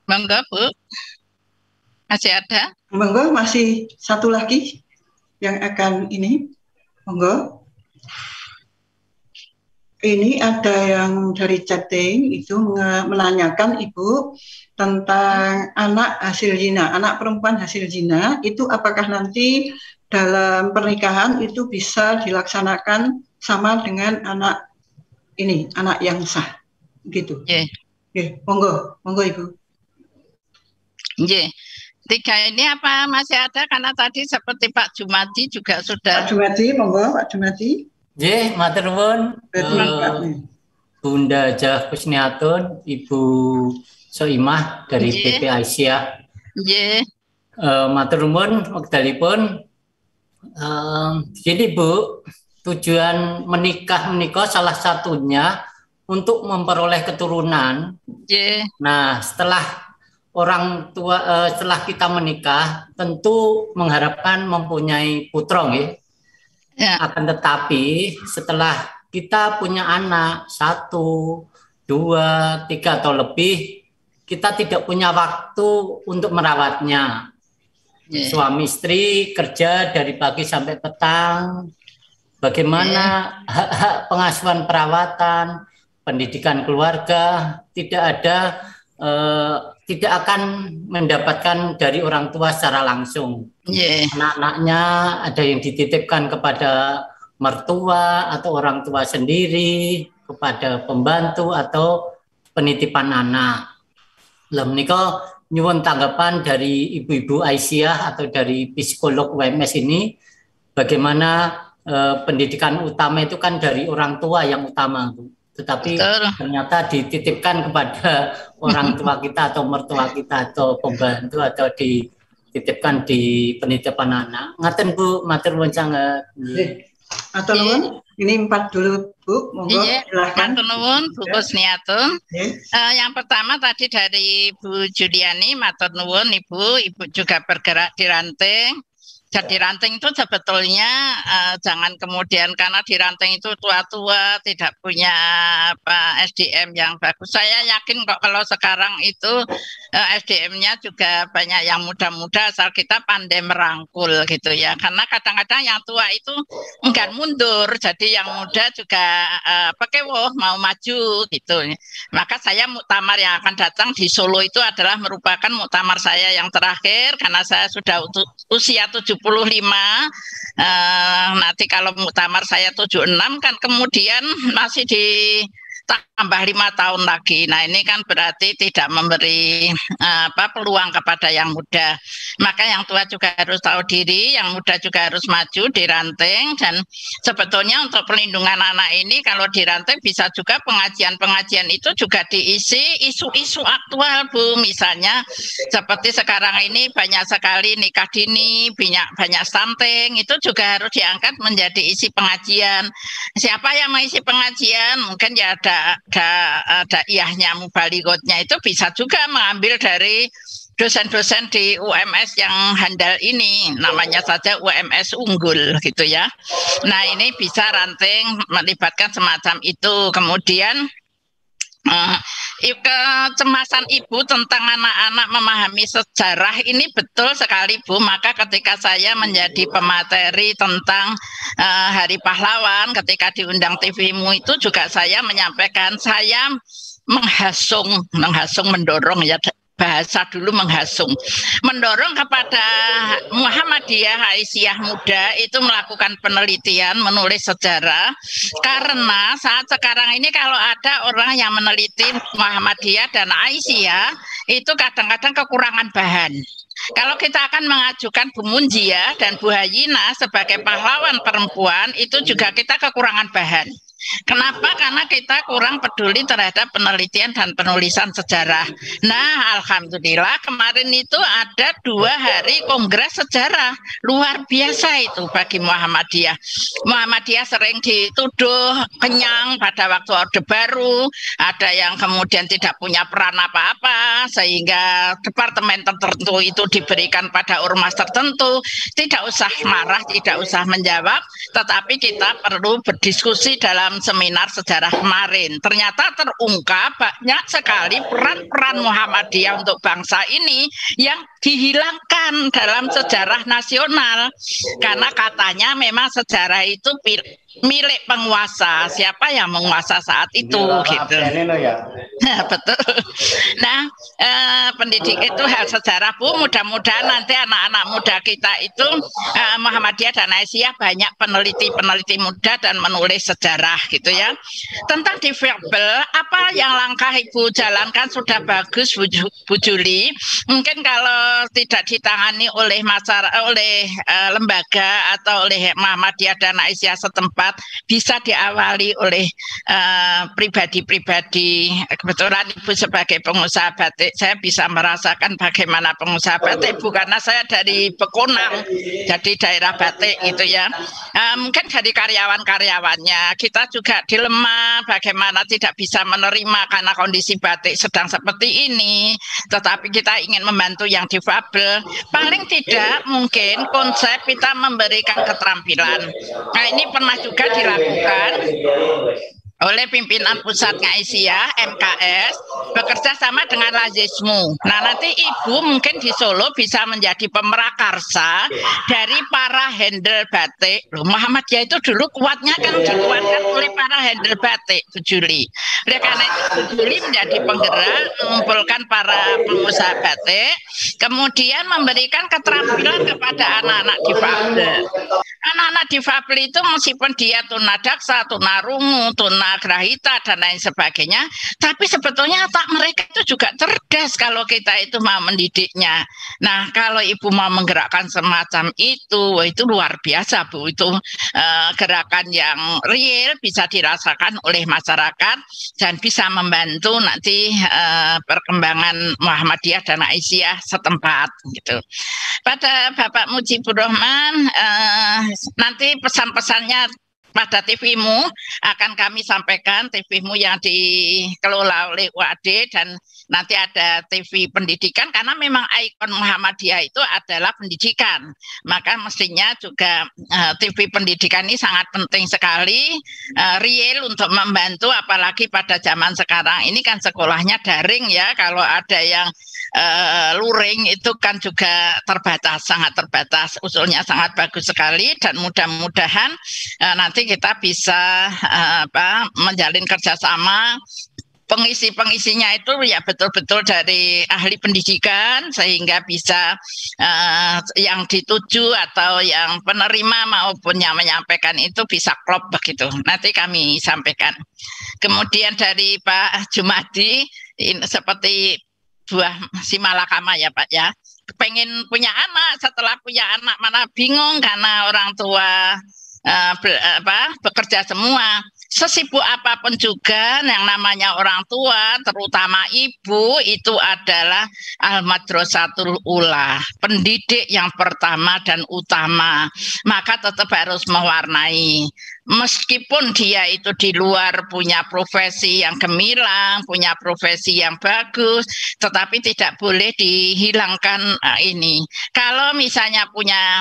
Monggo Bu. Masih ada? Monggo, masih satu lagi yang akan ini. Monggo. Ini ada yang dari chatting itu menanyakan Ibu tentang anak hasil zina, anak perempuan hasil zina itu apakah nanti dalam pernikahan itu bisa dilaksanakan sama dengan anak ini, anak yang sah, gitu. Monggo Ibu. Tiga ini apa masih ada? Karena tadi seperti Pak Jumadi juga sudah. Pak Jumadi, monggo Pak Jumadi. Matur nuwun Bunda Jah Kusniatun, Ibu Soimah dari PP Aisyah. Matur nuwun wekdalipun. Jadi Bu, tujuan menikah salah satunya untuk memperoleh keturunan. Nah, setelah orang tua setelah kita menikah tentu mengharapkan mempunyai putra nggih. Akan tetapi setelah kita punya anak 1, 2, 3 atau lebih, kita tidak punya waktu untuk merawatnya. Suami istri kerja dari pagi sampai petang. Bagaimana hak-hak pengasuhan perawatan, pendidikan keluarga tidak akan mendapatkan dari orang tua secara langsung. Anak-anaknya ada yang dititipkan kepada mertua atau orang tua sendiri, kepada pembantu atau penitipan anak. Menika nyuwun tanggapan dari Ibu-ibu Aisyah atau dari psikolog WMS ini, bagaimana pendidikan utama itu kan dari orang tua yang utama, Bu. Tetapi ternyata dititipkan kepada orang tua kita atau mertua kita atau pembantu atau dititipkan di penitipan anak. Ngaten Bu, matur nuwun sanget. Matur nuwun. Ini 4 dulu Bu, monggo silakan. Matur nuwun Bu Kusniatun. Yang pertama tadi dari Bu Juliani, matur nuwun Ibu juga bergerak di ranting. Jadi ranting itu sebetulnya jangan kemudian karena di ranting itu tua-tua tidak punya SDM yang bagus. Saya yakin kok kalau sekarang itu SDM-nya juga banyak yang muda-muda asal kita pandai merangkul gitu ya. Karena kadang-kadang yang tua itu enggan mundur, jadi yang muda juga mau maju gitu. Maka saya muktamar yang akan datang di Solo itu adalah merupakan muktamar saya yang terakhir karena saya sudah usia 75. Nanti kalau muktamar saya 76 kan kemudian masih ditambah 5 tahun lagi. Nah ini kan berarti tidak memberi peluang kepada yang muda. Maka yang tua juga harus tahu diri, yang muda juga harus maju di ranting. Dan sebetulnya untuk perlindungan anak ini kalau di ranting bisa juga pengajian-pengajian itu juga diisi isu-isu aktual Bu. Misalnya seperti sekarang ini banyak sekali nikah dini, banyak stunting, itu juga harus diangkat menjadi isi pengajian. Siapa yang mengisi pengajian? Mungkin ya ada iyahnya, mubaligotnya itu bisa juga mengambil dari dosen-dosen di UMS yang handal ini, namanya saja UMS unggul gitu ya. Nah ini bisa ranting melibatkan semacam itu. Kemudian kecemasan ibu tentang anak-anak memahami sejarah ini betul sekali Bu. Maka ketika saya menjadi pemateri tentang Hari Pahlawan, ketika diundang TV-mu itu juga saya menyampaikan, saya mendorong ya, bahasa dulu mendorong kepada Muhammadiyah Aisyah muda itu melakukan penelitian, menulis sejarah, karena saat sekarang ini kalau ada orang yang meneliti Muhammadiyah dan Aisyah itu kadang-kadang kekurangan bahan. Kalau kita akan mengajukan Bu Munjiah dan Bu Hayina sebagai pahlawan perempuan, itu juga kita kekurangan bahan. Kenapa? Karena kita kurang peduli terhadap penelitian dan penulisan sejarah. Nah, alhamdulillah kemarin itu ada 2 hari kongres sejarah. Luar biasa itu bagi Muhammadiyah. Muhammadiyah sering dituduh kenyang pada waktu Orde Baru, ada yang kemudian tidak punya peran apa-apa, sehingga departemen tertentu itu diberikan pada ormas tertentu. Tidak usah marah, tidak usah menjawab, tetapi kita perlu berdiskusi dalam seminar sejarah kemarin. Ternyata terungkap banyak sekali peran-peran Muhammadiyah untuk bangsa ini yang dihilangkan dalam sejarah nasional. Karena katanya memang sejarah itu milik penguasa, siapa yang menguasa saat itu gitu. Betul. Nah, pendidik itu hal sejarah, Bu. Mudah-mudahan nanti anak-anak muda kita itu Muhammadiyah dan Aisyah banyak peneliti muda dan menulis sejarah gitu ya. Tentang difabel, apa yang langkah Ibu jalankan sudah bagus, Bu Juli. Mungkin kalau tidak ditangani oleh masyarakat, oleh lembaga atau oleh Muhammadiyah dan Aisyah setempat, bisa diawali oleh pribadi-pribadi. Kebetulan Ibu sebagai pengusaha batik, saya bisa merasakan bagaimana pengusaha batik, Bu, karena saya dari Bekonang, jadi daerah batik gitu ya. Mungkin dari karyawan-karyawannya, kita juga dilema bagaimana tidak bisa menerima karena kondisi batik sedang seperti ini, tetapi kita ingin membantu yang difabel. Paling tidak mungkin konsep kita memberikan keterampilan. Nah, ini pernah juga dilakukan oleh pimpinan pusatnya Aisyah, MKS, bekerja sama dengan Lazismu. Nah, nanti Ibu mungkin di Solo bisa menjadi pemerakarsa dari para handle batik. Loh, Muhammadiyah itu dulu kuatnya kan dikuatkan oleh para handle batik, Bu Juli. Oleh karena itu, Bu Juli menjadi penggerak, mengumpulkan para pengusaha batik, kemudian memberikan keterampilan kepada anak-anak difabel. Anak-anak difabel itu meskipun dia tunadaksa, tunarungu, tunagrahita dan lain sebagainya, tapi sebetulnya otak mereka itu juga cerdas kalau kita itu mau mendidiknya. Nah, kalau Ibu mau menggerakkan semacam itu luar biasa, Bu. Itu gerakan yang real, bisa dirasakan oleh masyarakat dan bisa membantu nanti perkembangan Muhammadiyah dan Aisyah setempat gitu. Pada Bapak Mujibur Rahman, nanti pesan-pesannya pada TV-mu akan kami sampaikan, TV-mu yang dikelola oleh UAD, dan nanti ada TV pendidikan, karena memang ikon Muhammadiyah itu adalah pendidikan, maka mestinya juga TV pendidikan ini sangat penting sekali, real untuk membantu, apalagi pada zaman sekarang ini kan sekolahnya daring ya, kalau ada yang luring itu kan juga terbatas, sangat terbatas. Usulnya sangat bagus sekali, dan mudah-mudahan nanti kita bisa menjalin kerjasama. Pengisi-pengisinya itu ya betul-betul dari ahli pendidikan, sehingga bisa yang dituju atau yang penerima maupun yang menyampaikan itu bisa klop begitu. Nanti kami sampaikan. Kemudian dari Pak Jumadi, ini seperti buah si malakama ya Pak ya. Pengen punya anak, setelah punya anak mana bingung karena orang tua bekerja semua. Sesibuk apapun juga yang namanya orang tua, terutama ibu, itu adalah al-madrasatul ula, pendidik yang pertama dan utama. Maka tetap harus mewarnai. Meskipun dia itu di luar punya profesi yang gemilang, punya profesi yang bagus, tetapi tidak boleh dihilangkan ini. Kalau misalnya punya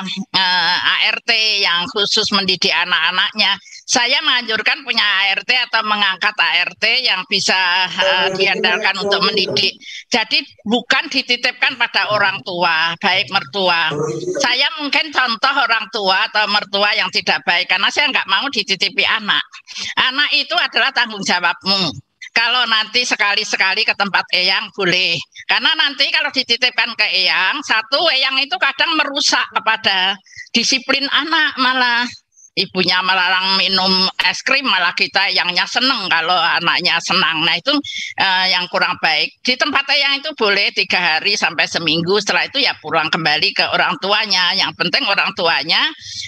ART yang khusus mendidik anak-anaknya, saya menganjurkan punya ART atau mengangkat ART yang bisa diandalkan untuk mendidik. Jadi bukan dititipkan pada orang tua, baik mertua. Saya mungkin contoh orang tua atau mertua yang tidak baik, karena saya nggak mau dititipi anak. Anak itu adalah tanggung jawabmu. Kalau nanti sekali-sekali ke tempat eyang boleh. Karena nanti kalau dititipkan ke eyang, satu eyang itu kadang merusak kepada disiplin anak malah. ibunya melarang minum es krim, malah kita yangnya seneng kalau anaknya senang. Nah itu yang kurang baik. Di tempat yang itu boleh 3 hari sampai seminggu, setelah itu ya pulang kembali ke orang tuanya. Yang penting orang tuanya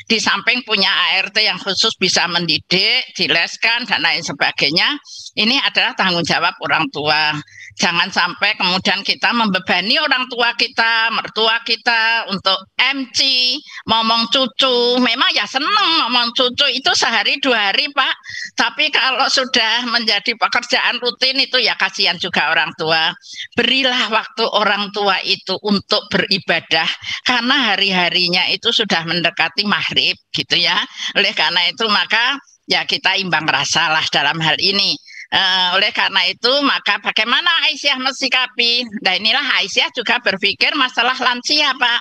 di samping punya ART yang khusus bisa mendidik, dileskan dan lain sebagainya. Ini adalah tanggung jawab orang tua. Jangan sampai kemudian kita membebani orang tua kita, mertua kita untuk MC, ngomong cucu. Memang ya seneng ngomong cucu itu sehari 2 hari Pak. Tapi kalau sudah menjadi pekerjaan rutin itu ya kasihan juga orang tua. Berilah waktu orang tua itu untuk beribadah. Karena hari-harinya itu sudah mendekati maghrib gitu ya. Oleh karena itu maka ya kita imbang rasa lah dalam hal ini. Oleh karena itu maka bagaimana Aisyah mensikapi? Nah inilah Aisyah juga berpikir masalah lansia Pak.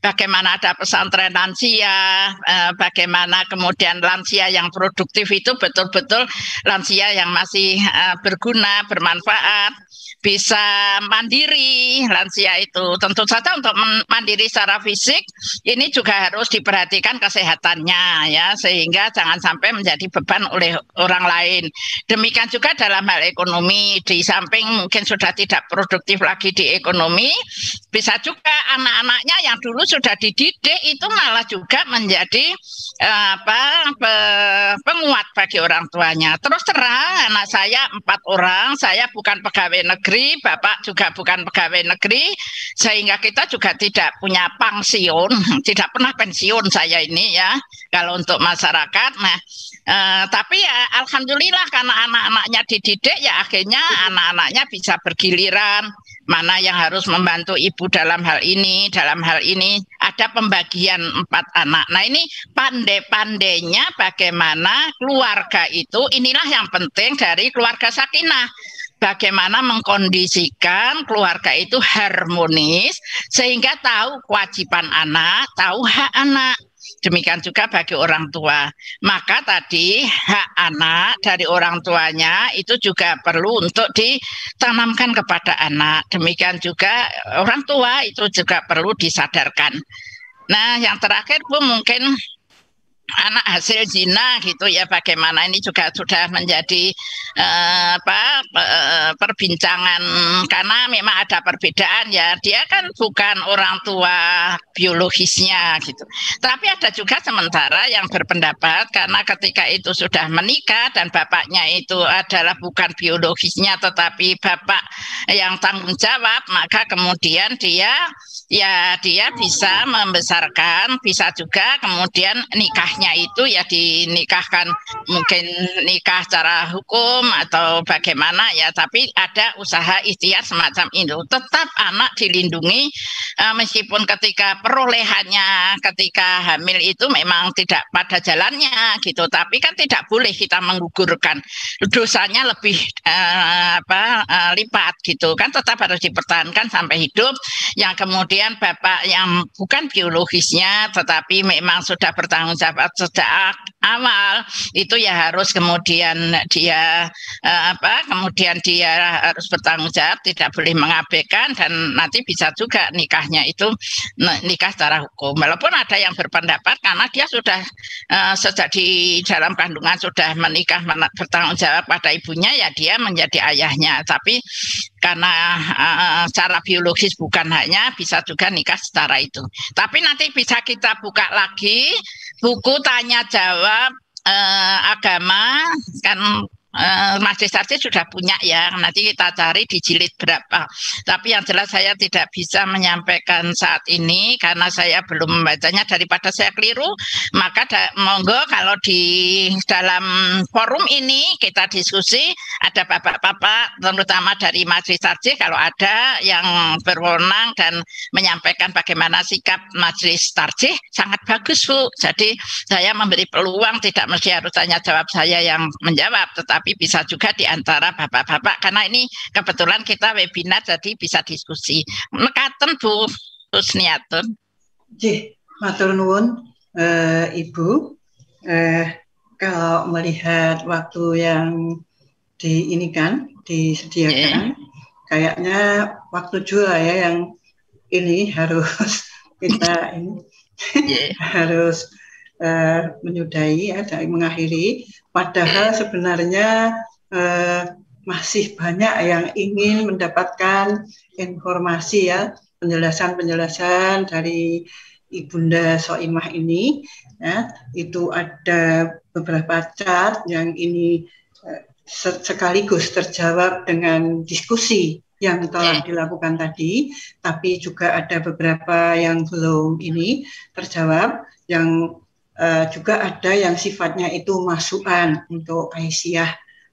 Bagaimana ada pesantren lansia, bagaimana kemudian lansia yang produktif itu betul-betul lansia yang masih berguna, bermanfaat, bisa mandiri lansia itu. Tentu saja untuk mandiri secara fisik ini juga harus diperhatikan kesehatannya ya, sehingga jangan sampai menjadi beban oleh orang lain. Demikian juga dalam hal ekonomi, di samping mungkin sudah tidak produktif lagi di ekonomi, bisa juga anak-anaknya yang dulu sudah dididik itu malah juga menjadi penguat bagi orang tuanya. Terus terang anak saya 4 orang, saya bukan pegawai negeri, bapak juga bukan pegawai negeri, sehingga kita juga tidak punya pensiun, tidak pernah pensiun saya ini ya kalau untuk masyarakat. Nah tapi ya alhamdulillah karena anak-anaknya dididik ya akhirnya anak-anaknya bisa bergiliran mana yang harus membantu ibu dalam hal ini ada pembagian 4 anak. Nah ini pandai-pandainya bagaimana keluarga itu, inilah yang penting dari keluarga sakinah. Bagaimana mengkondisikan keluarga itu harmonis sehingga tahu kewajiban anak, tahu hak anak. Demikian juga bagi orang tua. Maka tadi hak anak dari orang tuanya itu juga perlu untuk ditanamkan kepada anak. Demikian juga orang tua itu juga perlu disadarkan. Nah, yang terakhir Bu mungkin anak hasil zina gitu ya, bagaimana ini juga sudah menjadi perbincangan karena memang ada perbedaan ya, dia kan bukan orang tua biologisnya gitu, tapi ada juga sementara yang berpendapat karena ketika itu sudah menikah dan bapaknya itu adalah bukan biologisnya tetapi bapak yang tanggung jawab, maka kemudian dia bisa membesarkan, bisa juga kemudian nikahnya itu ya dinikahkan, mungkin nikah secara hukum atau bagaimana ya, tapi ada usaha ikhtiar semacam itu. Tetap anak dilindungi meskipun ketika perolehannya ketika hamil itu memang tidak pada jalannya gitu, tapi kan tidak boleh kita menggugurkan, dosanya lebih lipat gitu kan, tetap harus dipertahankan sampai hidup. Yang kemudian bapak yang bukan biologisnya tetapi memang sudah bertanggung jawab sejak awal itu ya harus kemudian dia harus bertanggung jawab, tidak boleh mengabaikan, dan nanti bisa juga nikahnya itu nikah secara hukum. Walaupun ada yang berpendapat karena dia sudah sejak di dalam kandungan sudah menikah bertanggung jawab pada ibunya ya dia menjadi ayahnya, tapi karena secara biologis bukan haknya, bisa juga nikah secara itu. Tapi nanti bisa kita buka lagi buku tanya jawab agama kan. Majelis Tarjih sudah punya ya, nanti kita cari di jilid berapa. Tapi yang jelas saya tidak bisa menyampaikan saat ini karena saya belum membacanya, daripada saya keliru. Maka monggo kalau di dalam forum ini kita diskusi, ada bapak-bapak terutama dari Majelis Tarjih kalau ada yang berwenang dan menyampaikan bagaimana sikap Majelis Tarjih, sangat bagus Bu. Jadi saya memberi peluang, tidak mesti harus tanya jawab saya yang menjawab, tetapi bisa juga di antara bapak-bapak, karena ini kebetulan kita webinar jadi bisa diskusi. Mekaten Bu Husniatun. Nggih, matur nuwun Ibu. Kalau melihat waktu yang disediakan, kayaknya waktu juga ya yang ini harus kita harus menyudahi ya, dari mengakhiri. Padahal sebenarnya masih banyak yang ingin mendapatkan informasi ya, penjelasan-penjelasan dari Ibunda Soimah ini. Ya, itu ada beberapa chat yang ini sekaligus terjawab dengan diskusi yang telah dilakukan tadi, tapi juga ada beberapa yang belum ini terjawab, yang juga ada yang sifatnya itu masukan untuk Aisyah,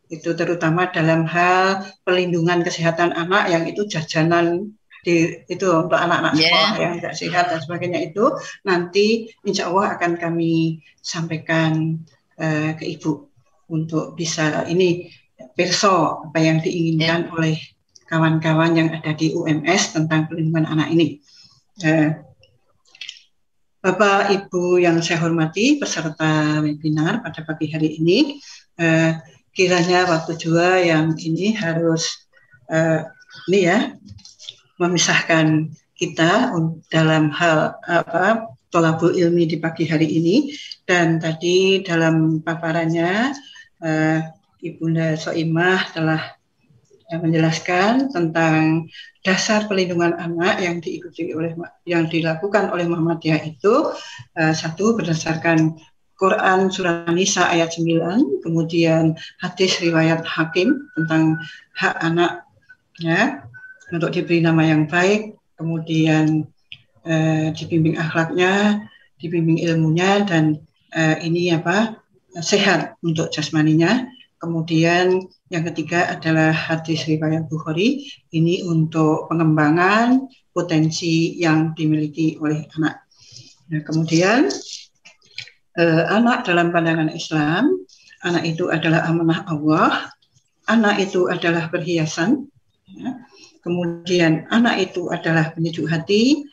itu terutama dalam hal perlindungan kesehatan anak yang itu jajanan itu untuk anak-anak sekolah yang tidak sehat dan sebagainya, itu nanti insya Allah akan kami sampaikan ke Ibu untuk bisa ini perso apa yang diinginkan oleh kawan-kawan yang ada di UMS tentang perlindungan anak ini. Bapak Ibu yang saya hormati, peserta webinar pada pagi hari ini, kiranya waktu juga yang ini harus ini ya, memisahkan kita dalam hal tolabul ilmi di pagi hari ini. Dan tadi dalam paparannya Ibunda Soimah telah menjelaskan tentang dasar perlindungan anak yang diikuti oleh yang dilakukan oleh Muhammadiyah itu satu berdasarkan Quran surah Nisa ayat 9, kemudian hadis riwayat Hakim tentang hak anak ya, untuk diberi nama yang baik, kemudian dibimbing akhlaknya, dibimbing ilmunya, dan ini sehat untuk jasmaninya. Kemudian yang ketiga adalah hadis riwayat Bukhari, ini untuk pengembangan potensi yang dimiliki oleh anak. Nah, kemudian anak dalam pandangan Islam, anak itu adalah amanah Allah, anak itu adalah perhiasan, ya. Kemudian anak itu adalah penyejuk hati,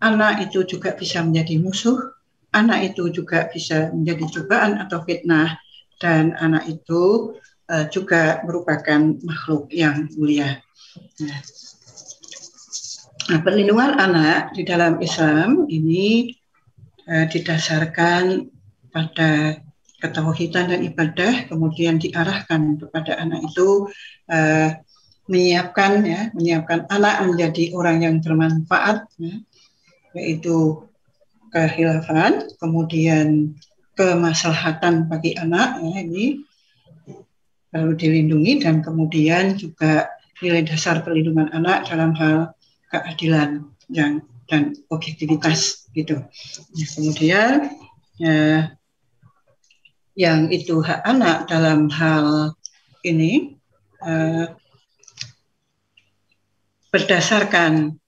anak itu juga bisa menjadi musuh, anak itu juga bisa menjadi cobaan atau fitnah, dan anak itu juga merupakan makhluk yang mulia. Nah, perlindungan anak di dalam Islam ini didasarkan pada ketauhidan dan ibadah, kemudian diarahkan kepada anak itu menyiapkan anak menjadi orang yang bermanfaat, ya, yaitu kehilafan, kemudian kemaslahatan bagi anak, ya, ini perlu dilindungi, dan kemudian juga nilai dasar perlindungan anak dalam hal keadilan dan objektivitas gitu. Ya, kemudian yang itu hak anak dalam hal ini berdasarkan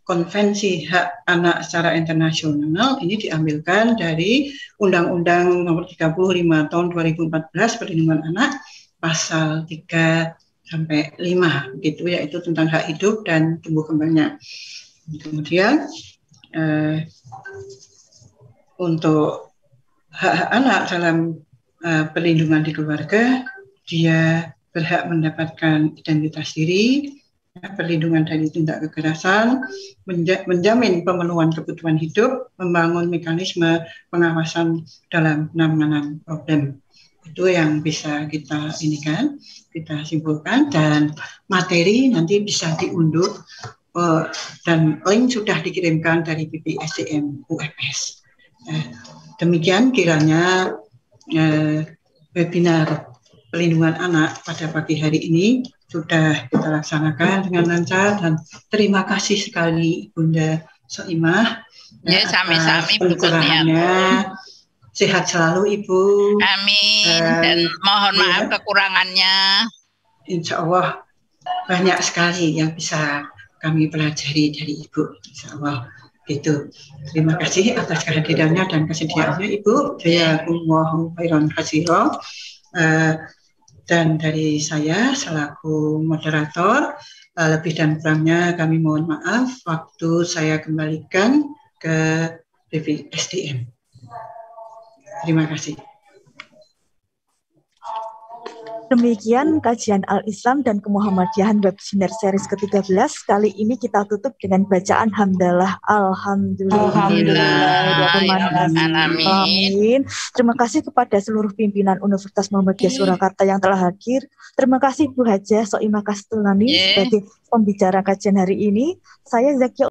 Konvensi Hak Anak secara internasional ini diambilkan dari Undang-Undang Nomor 35 Tahun 2014 Perlindungan Anak pasal 3 sampai 5 gitu, yaitu tentang hak hidup dan tumbuh kembangnya. Kemudian untuk hak anak dalam perlindungan di keluarga, dia berhak mendapatkan identitas diri, perlindungan dari tindak kekerasan, menjamin pemenuhan kebutuhan hidup, membangun mekanisme pengawasan dalam penanganan problem. Itu yang bisa kita simpulkan, dan materi nanti bisa diunduh dan link sudah dikirimkan dari BPSDM UMS. Demikian kiranya webinar perlindungan anak pada pagi hari ini sudah kita laksanakan dengan lancar, dan terima kasih sekali Bunda Soimah sami-sami pencerahannya. Sehat selalu Ibu. Amin. Dan mohon maaf kekurangannya. Insya Allah banyak sekali yang bisa kami pelajari dari Ibu. Insya Allah gitu. Terima kasih atas kehadirannya dan kesediaannya Ibu. Jazakumullahu khairan katsiran. Dan dari saya selaku moderator, lebih dan kurangnya kami mohon maaf. Waktu saya kembalikan ke BPSDM. Terima kasih. Demikian kajian Al-Islam dan Kemuhammadiyahan Webinar Series ke-13. Kali ini kita tutup dengan bacaan hamdalah. Amin. Terima kasih kepada seluruh pimpinan Universitas Muhammadiyah Surakarta yang telah hadir. Terima kasih Bu Hajah Soimah Kastulani sebagai pembicara kajian hari ini. Saya Zakia